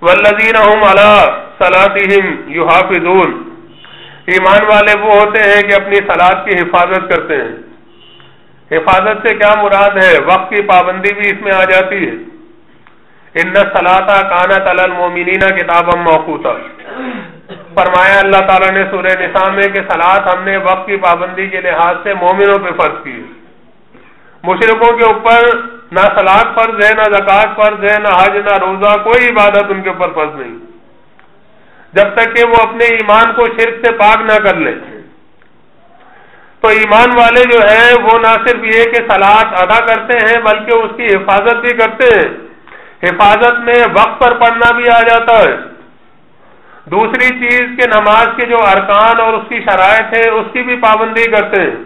Speaker 1: والذین هم علی صلاتہم یحافظون، ایمان والے وہ ہوتے ہیں کہ اپنی صلات کی حفاظت کرتے ہیں. حفاظت سے کیا مراد ہے؟ وقت کی پابندی بھی اس میں آ جاتی ہے. ان الصلاۃ کانت علی المؤمنین کتابا موقوتا. فرمایا اللہ تعالیٰ نے سورہ نساء میں کہ صلات ہم نے وقت کی پابندی کے لحاظ سے مومنوں پہ فرض کی ہے. مشرکوں کے اوپر نہ صلات فرض ہے، نہ زکوٰۃ فرض ہے، نہ حج، نہ روزہ، کوئی عبادت ان کے اوپر فرض نہیں جب تک کہ وہ اپنے ایمان کو شرک سے پاک نہ کر لیں. تو ایمان والے جو ہیں وہ نہ صرف یہ کہ صلات ادا کرتے ہیں بلکہ اس کی حفاظت بھی کرتے ہیں. حفاظت میں وقت پر پڑھنا بھی آ جاتا ہے. دوسری چیز کہ نماز کے جو ارکان اور اس کی شرائط ہے اس کی بھی پابندی کرتے ہیں.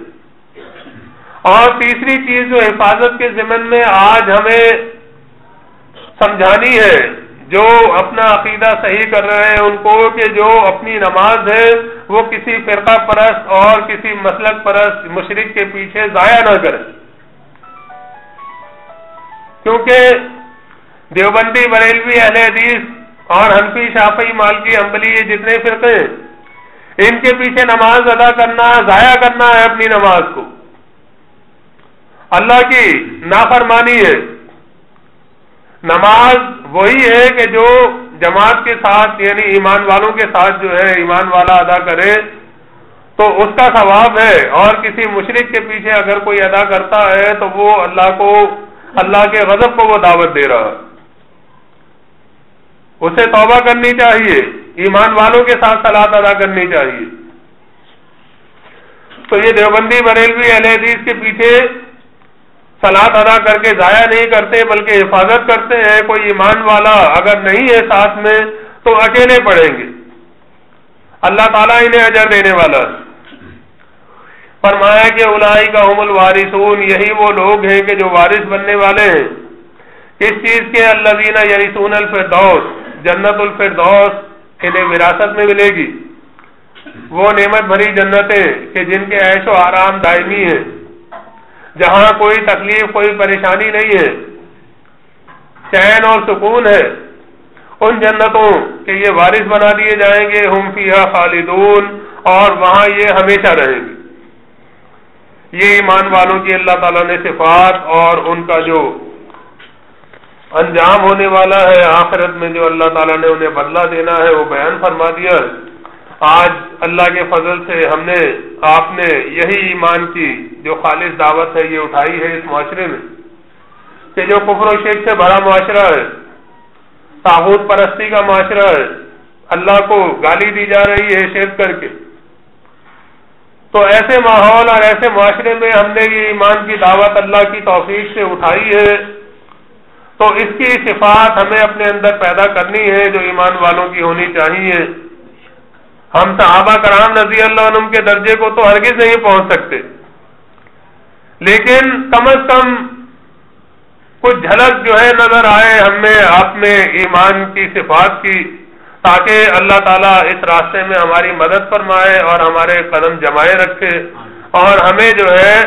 Speaker 1: اور تیسری چیز جو حفاظت کے ضمن میں آج ہمیں سمجھانی ہے، جو اپنا عقیدہ صحیح کر رہے ہیں ان کو، کہ جو اپنی نماز ہے وہ کسی فرقہ پرست اور کسی مسلک پرست مشرک کے پیچھے ضائع نہ کرے. کیونکہ دیوبندی، بریلوی، اہل حدیث اور حنفی، شافعی، مالکی، حنبلی، یہ جتنے فرقے ہیں ان کے پیچھے نماز ادا کرنا، ضائع کرنا ہے اپنی نماز کو. اللہ کی نافرمانی ہے. نماز وہی ہے کہ جو جماعت کے ساتھ یعنی ایمان والوں کے ساتھ جو ہے ایمان والا ادا کرے تو اس کا ثواب ہے. اور کسی مشرک کے پیچھے اگر کوئی ادا کرتا ہے تو وہ اللہ کے غضب کو وہ دعوت دے رہا ہے. اسے توبہ کرنی چاہیے، ایمان والوں کے ساتھ صلات ادا کرنی چاہیے. تو یہ دیوبندی، بریلوی، اہل حدیث کے پیچھے صلات ادا کر کے ضائع نہیں کرتے بلکہ حفاظت کرتے ہیں. کوئی ایمان والا اگر نہیں ہے ساتھ میں تو اکیلے پڑھیں گے. اللہ تعالیٰ انہیں اجر دینے والا ہے. فرمایا کہ اولئک هم الوارثون، یہی وہ لوگ ہیں کہ جو وارث بننے والے ہیں. کس چیز کے؟ الذین یرثون الفردوس، جنت الفردوس انہیں وراثت میں ملے گی. وہ نعمت بھری جنتیں کہ جن کے عیش و آرام دائمی ہیں، جہاں کوئی تکلیف، کوئی پریشانی نہیں ہے، چین اور سکون ہے. ان جنتوں کے یہ وارث بنا دیے جائیں گے. ہم فیہا خالدون، اور وہاں یہ ہمیشہ رہیں گے. یہ ایمان والوں کی اللہ تعالیٰ نے صفات اور ان کا جو انجام ہونے والا ہے آخرت میں، جو اللہ تعالیٰ نے انہیں بدلہ دینا ہے، وہ بیان فرما دیا. آج اللہ کے فضل سے ہم نے، آپ نے یہی ایمان کی جو خالص دعوت ہے یہ اٹھائی ہے اس معاشرے میں، کہ جو کفر و شرک سے بھرا معاشرہ ہے، طاغوت پرستی کا معاشرہ ہے، اللہ کو گالی دی جا رہی ہے شرک کر کے. تو ایسے ماحول اور ایسے معاشرے میں ہم نے یہ ایمان کی دعوت اللہ کی توفیق سے اٹھائی ہے. تو اس کی صفات ہمیں اپنے اندر پیدا کرنی ہے جو ایمان والوں کی ہونی چاہیے. ہم صحابہ کرام رضی اللہ عنہم کے درجے کو تو ہرگز نہیں پہنچ سکتے، لیکن کم از کم کچھ جھلک جو ہے نظر آئے ہم میں، آپ میں ایمان کی صفات کی، تاکہ اللہ تعالیٰ اس راستے میں ہماری مدد فرمائے اور ہمارے قدم جمائے رکھے اور ہمیں جو ہے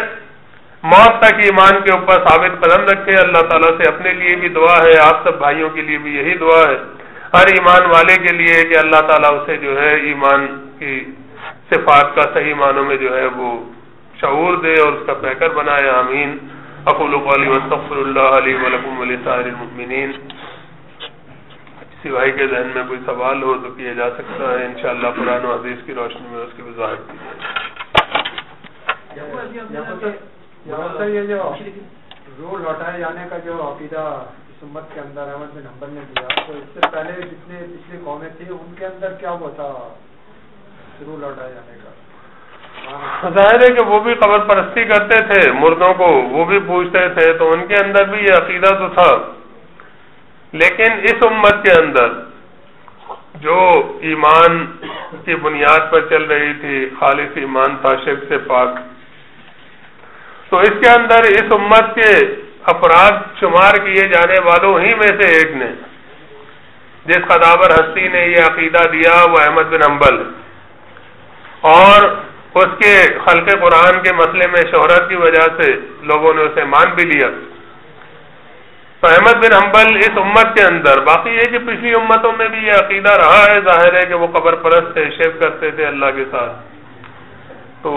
Speaker 1: موت تک ایمان کے اوپر ثابت قدم رکھے. اللہ تعالیٰ سے اپنے لیے بھی دعا ہے، آپ سب بھائیوں کے لیے بھی یہی دعا ہے، ہر ایمان والے کے لیے، کہ اللہ تعالیٰ اسے جو ہے ایمان کی صفات کا صحیح معنوں میں جو ہے وہ شعور دے اور اس کا پیکر بنائے. آمین. اقول قولی واستغفر اللہ لی ولکم ولسائر المؤمنین. سوائے کے ذہن میں کوئی سوال ہو تو کیا جا سکتا ہے، انشاءاللہ قرآن و حدیث کی روشنی میں اس کی وضاحت کی
Speaker 2: جائے. یہ جو روح لوٹائے جانے کا جو عقیدہ اس امت کے اندر احمد بن حنبل نے دیا، تو اس سے پہلے جتنے پچھلی قومیں تھیں ان کے اندر کیا وہ تھا روح لوٹائے جانے کا؟
Speaker 1: ظاہر ہے کہ وہ بھی قبر پرستی کرتے تھے، مردوں کو وہ بھی پوچھتے تھے، تو ان کے اندر بھی یہ عقیدہ تو تھا. لیکن اس امت کے اندر جو ایمان کی بنیاد پر چل رہی تھی، خالص ایمان تھا، شرک سے پاک، تو اس کے اندر اس امت کے افراد شمار کیے جانے والوں ہی میں سے ایک نے، جس قداور ہستی نے یہ عقیدہ دیا، وہ احمد بن حنبل، اور اس کے خلق قرآن کے مسئلے میں شہرت کی وجہ سے لوگوں نے اسے مان بھی لیا. تو احمد بن حنبل اس امت کے اندر، باقی یہ کہ پچھلی امتوں میں بھی یہ عقیدہ رہا ہے، ظاہر ہے کہ وہ قبر پرست تھے، شرک کرتے تھے اللہ کے ساتھ، تو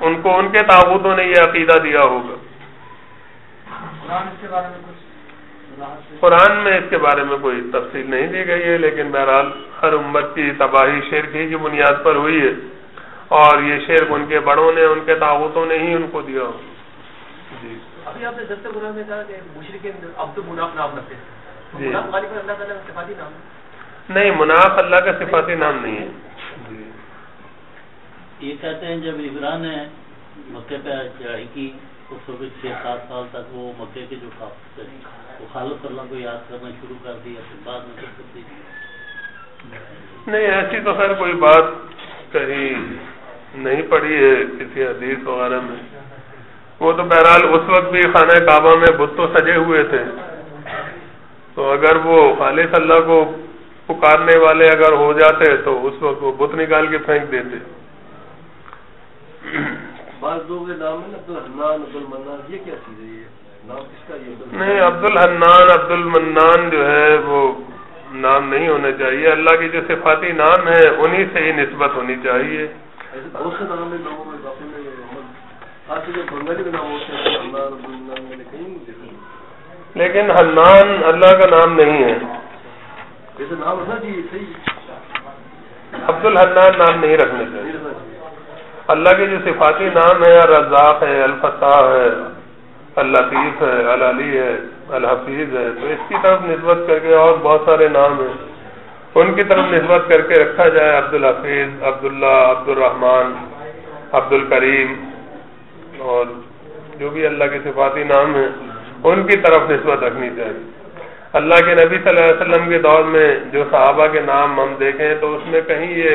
Speaker 1: ان کو ان کے طاغوتوں نے یہ عقیدہ دیا ہوگا۔ قرآن میں اس کے بارے میں کوئی تفصیل نہیں دی گئی ہے، لیکن بہرحال ہر امت کی تباہی شرک ہی کی بنیاد پر ہوئی ہے، اور یہ شرک ان کے بڑوں نے، ان کے طاغوتوں نے ہی ان کو دیا ہو۔ جی
Speaker 3: ابھی آپ نے درس قرآن میں کہا کہ مشرکین عبد المناف نام رکھتے ہیں،
Speaker 1: جی
Speaker 3: مناف غالباً اللہ تعالیٰ کا صفاتی نام
Speaker 1: نہیں، مناف اللہ کا صفاتی نام نہیں ہے۔ جی
Speaker 4: یہ کہتے ہیں جب عمران نے مکے پہ چڑھائی کی اس وقت 6-7 سال تک وہ مکے کے جو کافر تھے وہ خالق اللہ کو یاد کرنا شروع کر دیا، پھر بعد میں تبدیلی
Speaker 1: نہیں، ایسی تو خیر کوئی بات کہیں نہیں پڑی ہے کسی حدیث وغیرہ میں۔ وہ تو بہرحال اس وقت بھی خانہ کعبہ میں بت تو سجے ہوئے تھے، تو اگر وہ خالص اللہ کو پکارنے والے اگر ہو جاتے تو اس وقت وہ بت نکال کے پھینک دیتے۔
Speaker 3: بعض لوگوں کے نام ہے عبد الحنان، عبد المنان، یہ کیا چیز ہے؟ یہ نام کس کا؟ یہ
Speaker 1: نہیں، عبد الحنان عبد المنان جو ہے وہ نام نہیں ہونا چاہیے، اللہ کی جو صفاتی نام ہے انہی سے ہی نسبت ہونی چاہیے۔
Speaker 3: ایسے بہت سے نام ہیں لوگوں میں، باقی میں خاص طور پر بنگالی میں نام ہوتے ہیں حنان، عبد المنان، میں نے کہیں نہیں دیکھا،
Speaker 1: لیکن حنان اللہ کا نام نہیں ہے،
Speaker 3: جیسے نام ہونا چاہیے صحیح،
Speaker 1: عبد الحنان نام نہیں رکھنا چاہیے۔
Speaker 3: نہیں رکھنا چاہیے۔
Speaker 1: اللہ کے جو صفاتی نام ہے، الرزاق ہے، الفتاح ہے، اللطیف ہے، العلی ہے، الحفیظ ہے، تو اس کی طرف نسبت کر کے اور بہت سارے نام ہیں، ان کی طرف نسبت کر کے رکھا جائے، عبد الحفیظ، عبداللہ، عبد الرحمن، عبد الکریم، اور جو بھی اللہ کے صفاتی نام ہیں ان کی طرف نسبت رکھنی چاہیے۔ اللہ کے نبی صلی اللہ علیہ وسلم کے دور میں جو صحابہ کے نام ہم دیکھیں تو اس میں کہیں یہ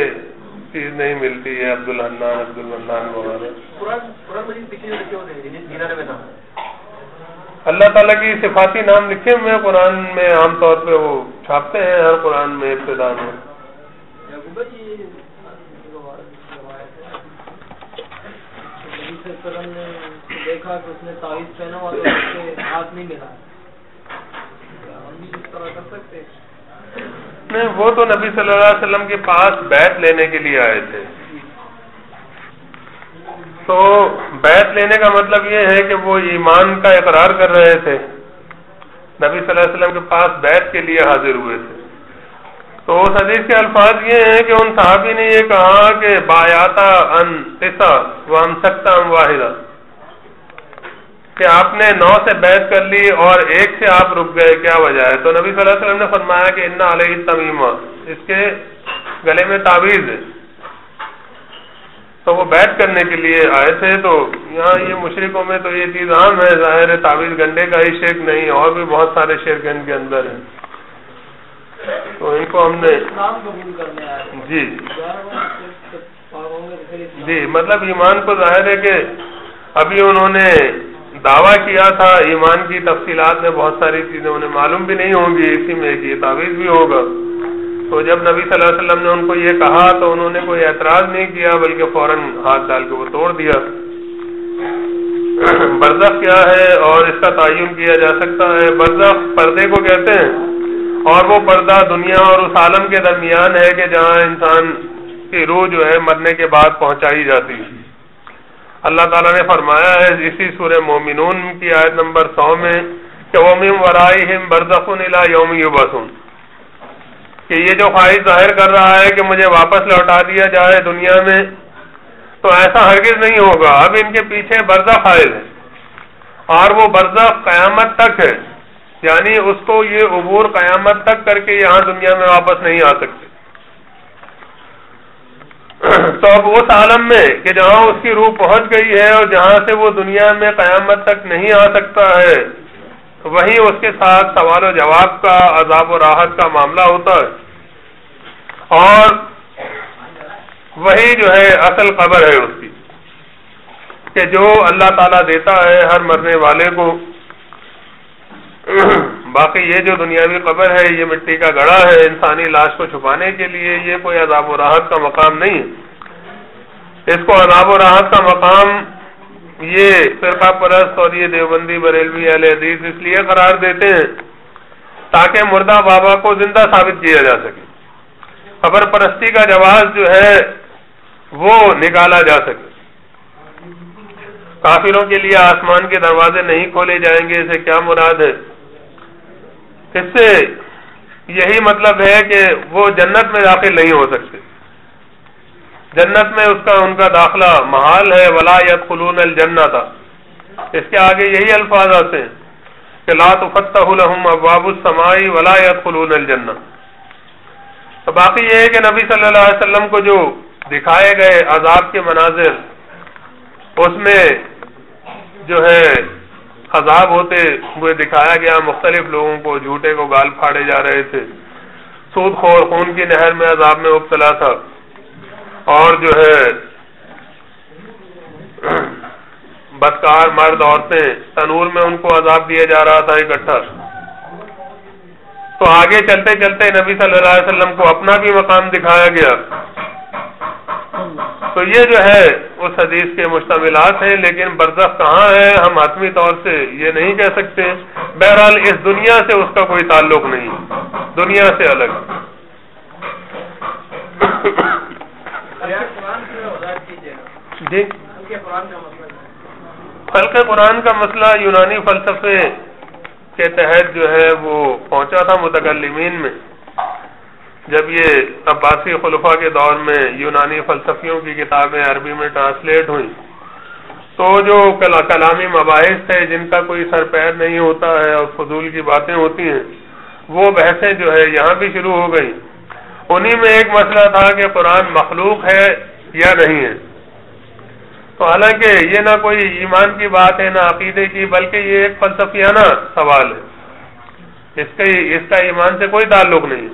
Speaker 1: چیز نہیں ملتی ہے، عبد الحنان، عبد المنان وغیرہ۔
Speaker 3: قرآن مجید پیچھے لکھے ہوتے ہیں 99 نام،
Speaker 1: اللہ تعالیٰ کی صفاتی نام لکھے ہوئے ہیں قرآن میں، عام طور پہ وہ چھاپتے ہیں ہر قرآن میں ابتدا میں۔
Speaker 5: نے دیکھا کہ اس نے تعویذ پہنا ہوا اس کے ہاتھ نہیں ملا، ہم بھی اس طرح کر سکتے؟
Speaker 1: نہیں، وہ تو نبی صلی اللہ علیہ وسلم کے پاس بیعت لینے کے لیے آئے تھے، تو بیعت لینے کا مطلب یہ ہے کہ وہ ایمان کا اقرار کر رہے تھے، نبی صلی اللہ علیہ وسلم کے پاس بیعت کے لیے حاضر ہوئے تھے۔ تو اس حدیث کے الفاظ یہ ہیں کہ ان صحابی نے یہ کہا کہ بایاتا ان تسع وامسکتا ان واحدہ، کہ آپ نے 9 سے بیعت کر لی اور 1 سے آپ رک گئے، کیا وجہ ہے؟ تو نبی صلی اللہ علیہ وسلم نے فرمایا کہ ان علیہ تمیمہ، اس کے گلے میں تعویذ ہے۔ تو وہ بیعت کرنے کے لیے آئے تھے، تو یہاں یہ مشرکوں میں تو یہ چیز عام ہے، ظاہر ہے تعویذ گنڈے کا ہی شرک نہیں، اور بھی بہت سارے شرک ان کے اندر ہیں، تو ان کو ہم نے جی مطلب ایمان کو ظاہر ہے کہ ابھی انہوں نے دعویٰ کیا تھا، ایمان کی تفصیلات میں بہت ساری چیزیں انہیں معلوم بھی نہیں ہوں گی، اسی میں کہ تعویذ بھی ہوگا۔ تو جب نبی صلی اللہ علیہ وسلم نے ان کو یہ کہا تو انہوں نے کوئی اعتراض نہیں کیا، بلکہ فوراً ہاتھ ڈال کے وہ توڑ دیا۔ برزخ کیا ہے اور اس کا تعین کیا جا سکتا ہے؟ برزخ پردے کو کہتے ہیں، اور وہ پردہ دنیا اور اس عالم کے درمیان ہے کہ جہاں انسان کی روح جو ہے مرنے کے بعد پہنچائی جاتی ہے۔ اللہ تعالیٰ نے فرمایا ہے اسی سورہ مومنون کی آیت نمبر 100 میں کہ وَمِن وَرَائِهِمْ بَرْزَخٌ إِلَىٰ يَوْمِ يُبْعَثُونَ، کہ یہ جو خواہش ظاہر کر رہا ہے کہ مجھے واپس لوٹا دیا جائے دنیا میں، تو ایسا ہرگز نہیں ہوگا، اب ان کے پیچھے برزخ حائل ہے، اور وہ برزخ قیامت تک ہے، یعنی اس کو یہ عبور قیامت تک کر کے یہاں دنیا میں واپس نہیں آ سکتے۔ تو اب اس عالم میں کہ جہاں اس کی روح پہنچ گئی ہے اور جہاں سے وہ دنیا میں قیامت تک نہیں آ سکتا ہے، وہیں اس کے ساتھ سوال و جواب کا، عذاب و راحت کا معاملہ ہوتا ہے، اور وہی جو ہے اصل قبر ہے اس کی، کہ جو اللہ تعالیٰ دیتا ہے ہر مرنے والے کو۔ باقی یہ جو دنیاوی قبر ہے یہ مٹی کا گڑھا ہے انسانی لاش کو چھپانے کے لیے، یہ کوئی عذاب و راحت کا مقام نہیں ہے۔ اس کو عذاب و راحت کا مقام یہ فرقہ پرست اور یہ دیوبندی بریلوی اہل حدیث اس لیے قرار دیتے ہیں تاکہ مردہ بابا کو زندہ ثابت کیا جا سکے، قبر پرستی کا جواز جو ہے وہ نکالا جا سکے۔ کافروں کے لیے آسمان کے دروازے نہیں کھولے جائیں گے، اسے کیا مراد ہے؟ اس سے یہی مطلب ہے کہ وہ جنت میں داخل نہیں ہو سکتے، جنت میں ان کا داخلہ محال ہے۔ ولا يدخلون الجنۃ، اس کے آگے یہی الفاظ آتے ہیں کہ لا تفتح لهم ابواب السماء ولا يدخلون الجنہ۔ تو باقی یہ ہے کہ نبی صلی اللہ علیہ وسلم کو جو دکھائے گئے عذاب کے مناظر، اس میں جو ہے عذاب ہوتے ہوئے دکھایا گیا، مختلف لوگوں کو، جھوٹے کو گال پھاڑے جا رہے تھے، سود خور خون کی نہر میں عذاب میں مبتلا تھا، اور جو ہے بدکار مرد عورتیں تنور میں ان کو عذاب دیا جا رہا تھا اکٹھا۔ تو آگے چلتے چلتے نبی صلی اللہ علیہ وسلم کو اپنا بھی مقام دکھایا گیا۔ تو یہ جو ہے اس حدیث کے مشتملات ہیں، لیکن برزخ کہاں ہے ہم حتمی طور سے یہ نہیں کہہ سکتے۔ بہرحال اس دنیا سے اس کا کوئی تعلق نہیں، دنیا سے الگ۔ جی، خلق قرآن کا مسئلہ یونانی فلسفے کے تحت جو ہے وہ پہنچا تھا متکلمین میں۔ جب یہ عباسی خلفاء کے دور میں یونانی فلسفیوں کی کتابیں عربی میں ٹرانسلیٹ ہوئیں، تو جو کلامی مباحث تھے جن کا کوئی سر پیر نہیں ہوتا ہے اور فضول کی باتیں ہوتی ہیں، وہ بحثیں جو ہے یہاں بھی شروع ہو گئی۔ انہی میں ایک مسئلہ تھا کہ قرآن مخلوق ہے یا نہیں ہے۔ تو حالانکہ یہ نہ کوئی ایمان کی بات ہے نہ عقیدے کی، بلکہ یہ ایک فلسفیانہ سوال ہے، اس کا ایمان سے کوئی تعلق نہیں۔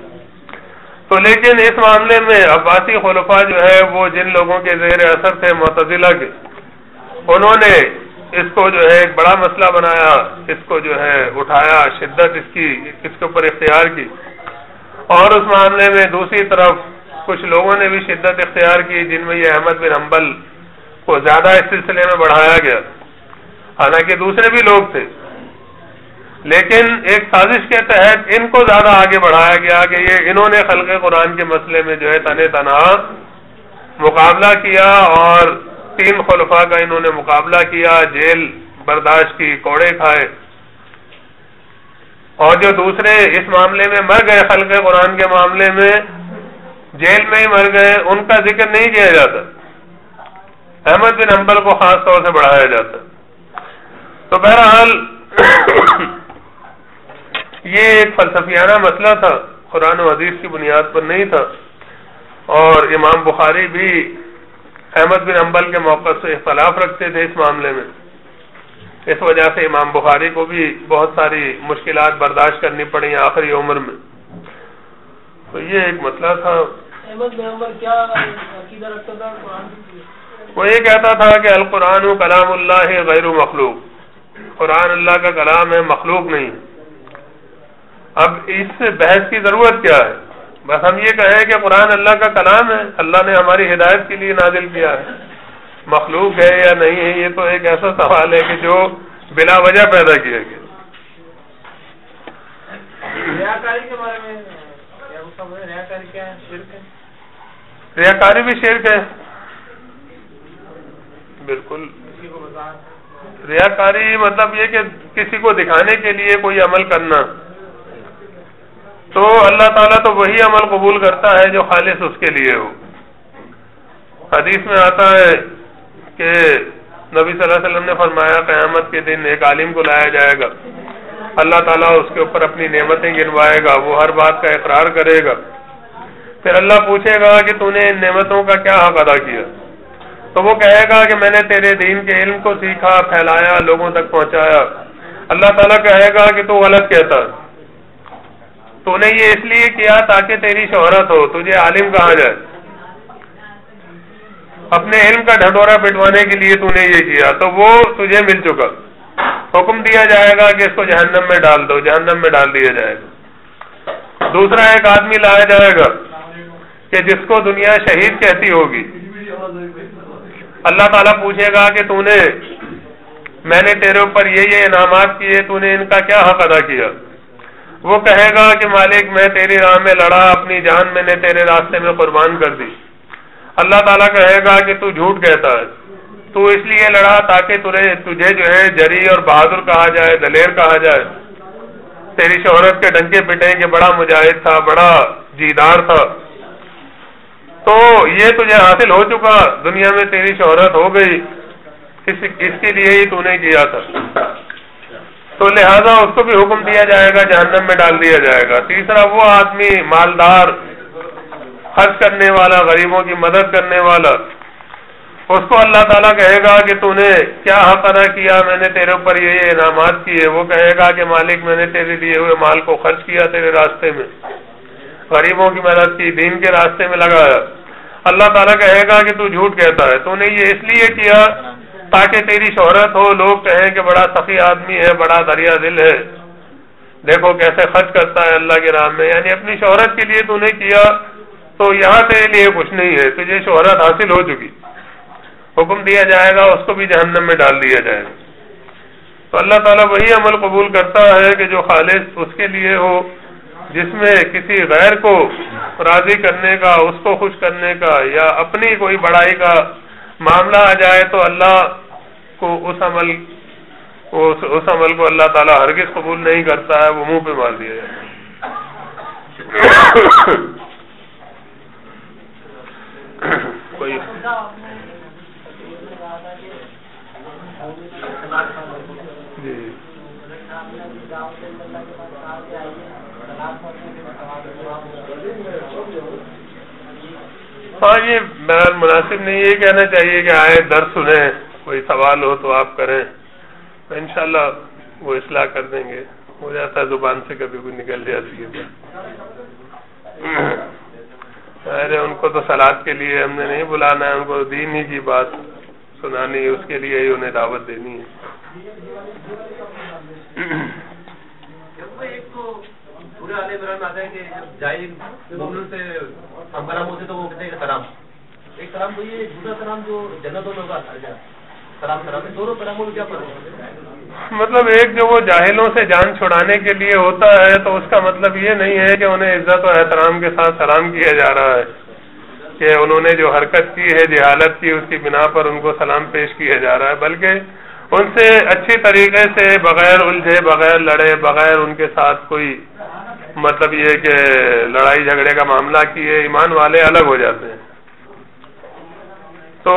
Speaker 1: تو لیکن اس معاملے میں عباسی خلفاء جو ہے وہ جن لوگوں کے زیر اثر تھے معتزلہ کے، انہوں نے اس کو جو ہے ایک بڑا مسئلہ بنایا، اس کو جو ہے اٹھایا، شدت اس کے اوپر اختیار کی، اور اس معاملے میں دوسری طرف کچھ لوگوں نے بھی شدت اختیار کی، جن میں یہ احمد بن حنبل کو زیادہ اس سلسلے میں بڑھایا گیا، حالانکہ دوسرے بھی لوگ تھے، لیکن ایک سازش کے تحت ان کو زیادہ آگے بڑھایا گیا کہ یہ انہوں نے خلق قرآن کے مسئلے میں جو ہے تنے تنہا مقابلہ کیا، اور 3 خلفاء کا انہوں نے مقابلہ کیا، جیل برداشت کی، کوڑے کھائے، اور جو دوسرے اس معاملے میں مر گئے، خلق قرآن کے معاملے میں جیل میں ہی مر گئے، ان کا ذکر نہیں کیا جاتا، احمد بن حنبل کو خاص طور سے بڑھایا جاتا۔ تو بہرحال یہ ایک فلسفیانہ مسئلہ تھا، قرآن و حدیث کی بنیاد پر نہیں تھا، اور امام بخاری بھی احمد بن حنبل کے موقع سے اختلاف رکھتے تھے اس معاملے میں، اس وجہ سے امام بخاری کو بھی بہت ساری مشکلات برداشت کرنی پڑی آخری عمر میں۔ تو یہ ایک مسئلہ تھا۔
Speaker 5: احمد بن حنبل کیا عقیدہ رکھتا تھا قرآن کی؟
Speaker 1: وہ یہ کہتا تھا کہ القرآن کلام اللہ غیر مخلوق، قرآن اللہ کا کلام ہے، مخلوق نہیں۔ اب اس سے بحث کی ضرورت کیا ہے؟ بس ہم یہ کہیں کہ قرآن اللہ کا کلام ہے، اللہ نے ہماری ہدایت کے لیے نازل کیا ہے، مخلوق ہے یا نہیں ہے یہ تو ایک ایسا سوال ہے کہ جو بلا وجہ پیدا کیا گیا۔
Speaker 5: ریاکاری کے بارے میں کیا سمجھ؟ ریاکاری کیا ہے؟ شرک ہے؟
Speaker 1: ریاکاری بھی شرک ہے، بالکل۔ ریاکاری مطلب یہ کہ کسی کو دکھانے کے لیے کوئی عمل کرنا، تو اللہ تعالیٰ تو وہی عمل قبول کرتا ہے جو خالص اس کے لیے ہو۔ حدیث میں آتا ہے کہ نبی صلی اللہ علیہ وسلم نے فرمایا قیامت کے دن ایک عالم کو لایا جائے گا، اللہ تعالیٰ اس کے اوپر اپنی نعمتیں گنوائے گا، وہ ہر بات کا اقرار کرے گا، پھر اللہ پوچھے گا کہ تو نے ان نعمتوں کا کیا حق ادا کیا؟ تو وہ کہے گا کہ میں نے تیرے دین کے علم کو سیکھا، پھیلایا، لوگوں تک پہنچایا۔ اللہ تعالیٰ کہے گا کہ تو غلط کہتا، تو نے یہ اس لیے کیا تاکہ تیری شہرت ہو، تجھے عالم کہا جائے، اپنے علم کا ڈھٹورا پٹوانے کے لیے تو نے یہ کیا، تو وہ تجھے مل چکا، حکم دیا جائے گا کہ اس کو جہنم میں ڈال دو، جہنم میں ڈال دیا جائے گا۔ دوسرا ایک آدمی لایا جائے گا کہ جس کو دنیا شہید کہتی ہوگی، اللہ تعالیٰ پوچھے گا کہ تو نے میں نے تیرے اوپر یہ انعامات کیے، تو نے ان کا کیا حق ادا کیا؟ وہ کہے گا کہ مالک میں تیری راہ میں لڑا، اپنی جان میں نے تیرے راستے میں قربان کر دی۔ اللہ تعالیٰ کہے گا کہ تو جھوٹ کہتا ہے، تو اس لیے لڑا تاکہ تجھے جو ہے جری اور بہادر کہا جائے، دلیر کہا جائے، تیری شہرت کے ڈنکے پٹیں کہ بڑا مجاہد تھا، بڑا جیدار تھا۔ تو یہ تجھے حاصل ہو چکا، دنیا میں تیری شہرت ہو گئی، اس کے لیے ہی تو نے کیا تھا۔ تو لہذا اس کو بھی حکم دیا جائے گا، جہنم میں ڈال دیا جائے گا۔ تیسرا وہ آدمی مالدار، خرچ کرنے والا، غریبوں کی مدد کرنے والا، اس کو اللہ تعالیٰ کہے گا کہ تو نے کیا حق ادا کیا، میں نے تیرے اوپر یہ انعامات کیے۔ وہ کہے گا کہ مالک میں نے تیرے دیے ہوئے مال کو خرچ کیا تیرے راستے میں، غریبوں کی مدد کی، دین کے راستے میں لگایا۔ اللہ تعالیٰ کہے گا کہ تو جھوٹ کہتا ہے، تو نے یہ اس لیے کیا تاکہ تیری شہرت ہو، لوگ کہیں کہ بڑا سخی آدمی ہے، بڑا دریا دل ہے، دیکھو کیسے خرچ کرتا ہے اللہ کے راہ میں، یعنی اپنی شہرت کے لیے تو نے کیا۔ تو یہاں تیرے لیے کچھ نہیں ہے، تجھے شہرت حاصل ہو چکی، حکم دیا جائے گا اس کو بھی جہنم میں ڈال دیا جائے گا۔ تو اللہ تعالیٰ وہی عمل قبول کرتا ہے کہ جو خالص اس کے لیے ہو، جس میں کسی غیر کو راضی کرنے کا، اس کو خوش کرنے کا یا اپنی کوئی بڑائی کا معاملہ آ جائے تو اللہ کو اس عمل کو اللہ تعالیٰ ہرگز قبول نہیں کرتا ہے، وہ منہ پہ مار دیا جائے۔ کوئی جی ہاں، یہ بہرحال مناسب نہیں، یہ کہنا چاہیے کہ آئے درس سنیں، کوئی سوال ہو تو آپ کریں، تو انشاءاللہ وہ اصلاح کر دیں گے۔ ہو جاتا ہے زبان سے کبھی کوئی نکل جاتی ہے۔ ارے ان کو تو صلاۃ کے لیے ہم نے نہیں بلانا ہے، ان کو دین ہی کی بات سنانی ہے، اس کے لیے ہی انہیں دعوت دینی ہے۔
Speaker 3: ایک تو پورے عالم بران آتا ہے کہ جب جاہل مومن سے ہم کلام ہوتے تو وہ کہتے ہیں سلام، ایک سلام تو یہ دوسرا سلام جو جنتوں میں ہوگا، سلام سلام، دونوں سلاموں میں کیا فرق ہے؟
Speaker 1: مطلب ایک جو وہ جاہلوں سے جان چھڑانے کے لیے ہوتا ہے، تو اس کا مطلب یہ نہیں ہے کہ انہیں عزت و احترام کے ساتھ سلام کیا جا رہا ہے، کہ انہوں نے جو حرکت کی ہے، جہالت کی، اس کی بنا پر ان کو سلام پیش کیا جا رہا ہے، بلکہ ان سے اچھی طریقے سے، بغیر الجھے، بغیر لڑے، بغیر ان کے ساتھ کوئی مطلب یہ کہ لڑائی جھگڑے کا معاملہ کیے، ایمان والے الگ ہو جاتے ہیں، تو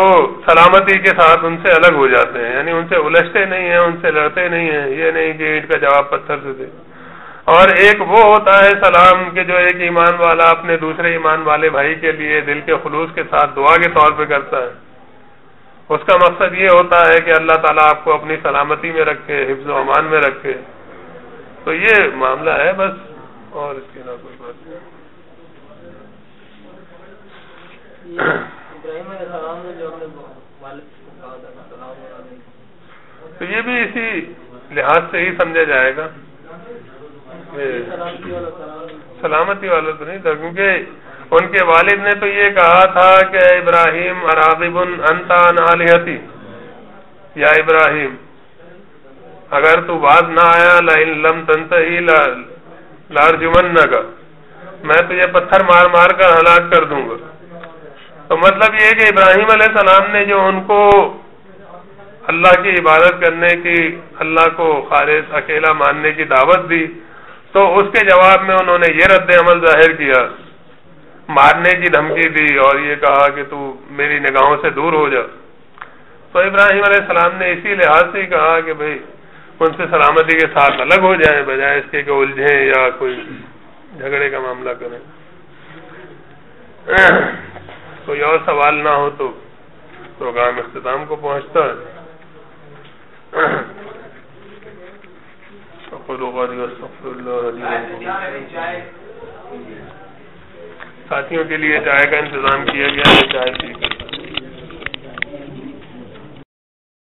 Speaker 1: سلامتی کے ساتھ ان سے الگ ہو جاتے ہیں، یعنی ان سے الجھتے نہیں ہیں، ان سے لڑتے نہیں ہیں، یہ نہیں کہ اینٹ کا جواب پتھر سے دے۔ اور ایک وہ ہوتا ہے سلام کہ جو ایک ایمان والا اپنے دوسرے ایمان والے بھائی کے لیے دل کے خلوص کے ساتھ دعا کے طور پہ کرتا ہے، اس کا مقصد یہ ہوتا ہے کہ اللہ تعالیٰ آپ کو اپنی سلامتی میں رکھے، حفظ و امان میں رکھے۔ تو یہ معاملہ ہے بس، اور اس کے علاوہ کوئی بات نہیں۔
Speaker 5: ابراہیم علیہ السلام نے جو اپنے والد کو کہا تھا سلام علیکم،
Speaker 1: تو یہ بھی اسی لحاظ سے ہی سمجھا جائے گا، سلامتی والا تو نہیں تھا، کیونکہ ان کے والد نے تو یہ کہا تھا کہ ابراہیم اراغب انت عن آلہتی، یا ابراہیم اگر تو باز نہ آیا لئن لم تنتہی لارجمنک، میں تجھے پتھر مار مار کر ہلاک کر دوں گا۔ تو مطلب یہ کہ ابراہیم علیہ السلام نے جو ان کو اللہ کی عبادت کرنے کی، اللہ کو خالص اکیلا ماننے کی دعوت دی، تو اس کے جواب میں انہوں نے یہ رد عمل ظاہر کیا، مارنے کی دھمکی دی اور یہ کہا کہ تو میری نگاہوں سے دور ہو جا۔ تو ابراہیم علیہ السلام نے اسی لحاظ سے کہا کہ بھئی ان سے سلامتی کے ساتھ الگ ہو جائیں، بجائے اس کے کہ الجھیں یا کوئی جھگڑے کا معاملہ کریں۔ کوئی اور سوال نہ ہو تو پروگرام اختتام کو پہنچتا ہے۔ ساتھیوں کے لیے چائے کا انتظام کیا گیا ہے، چائے پی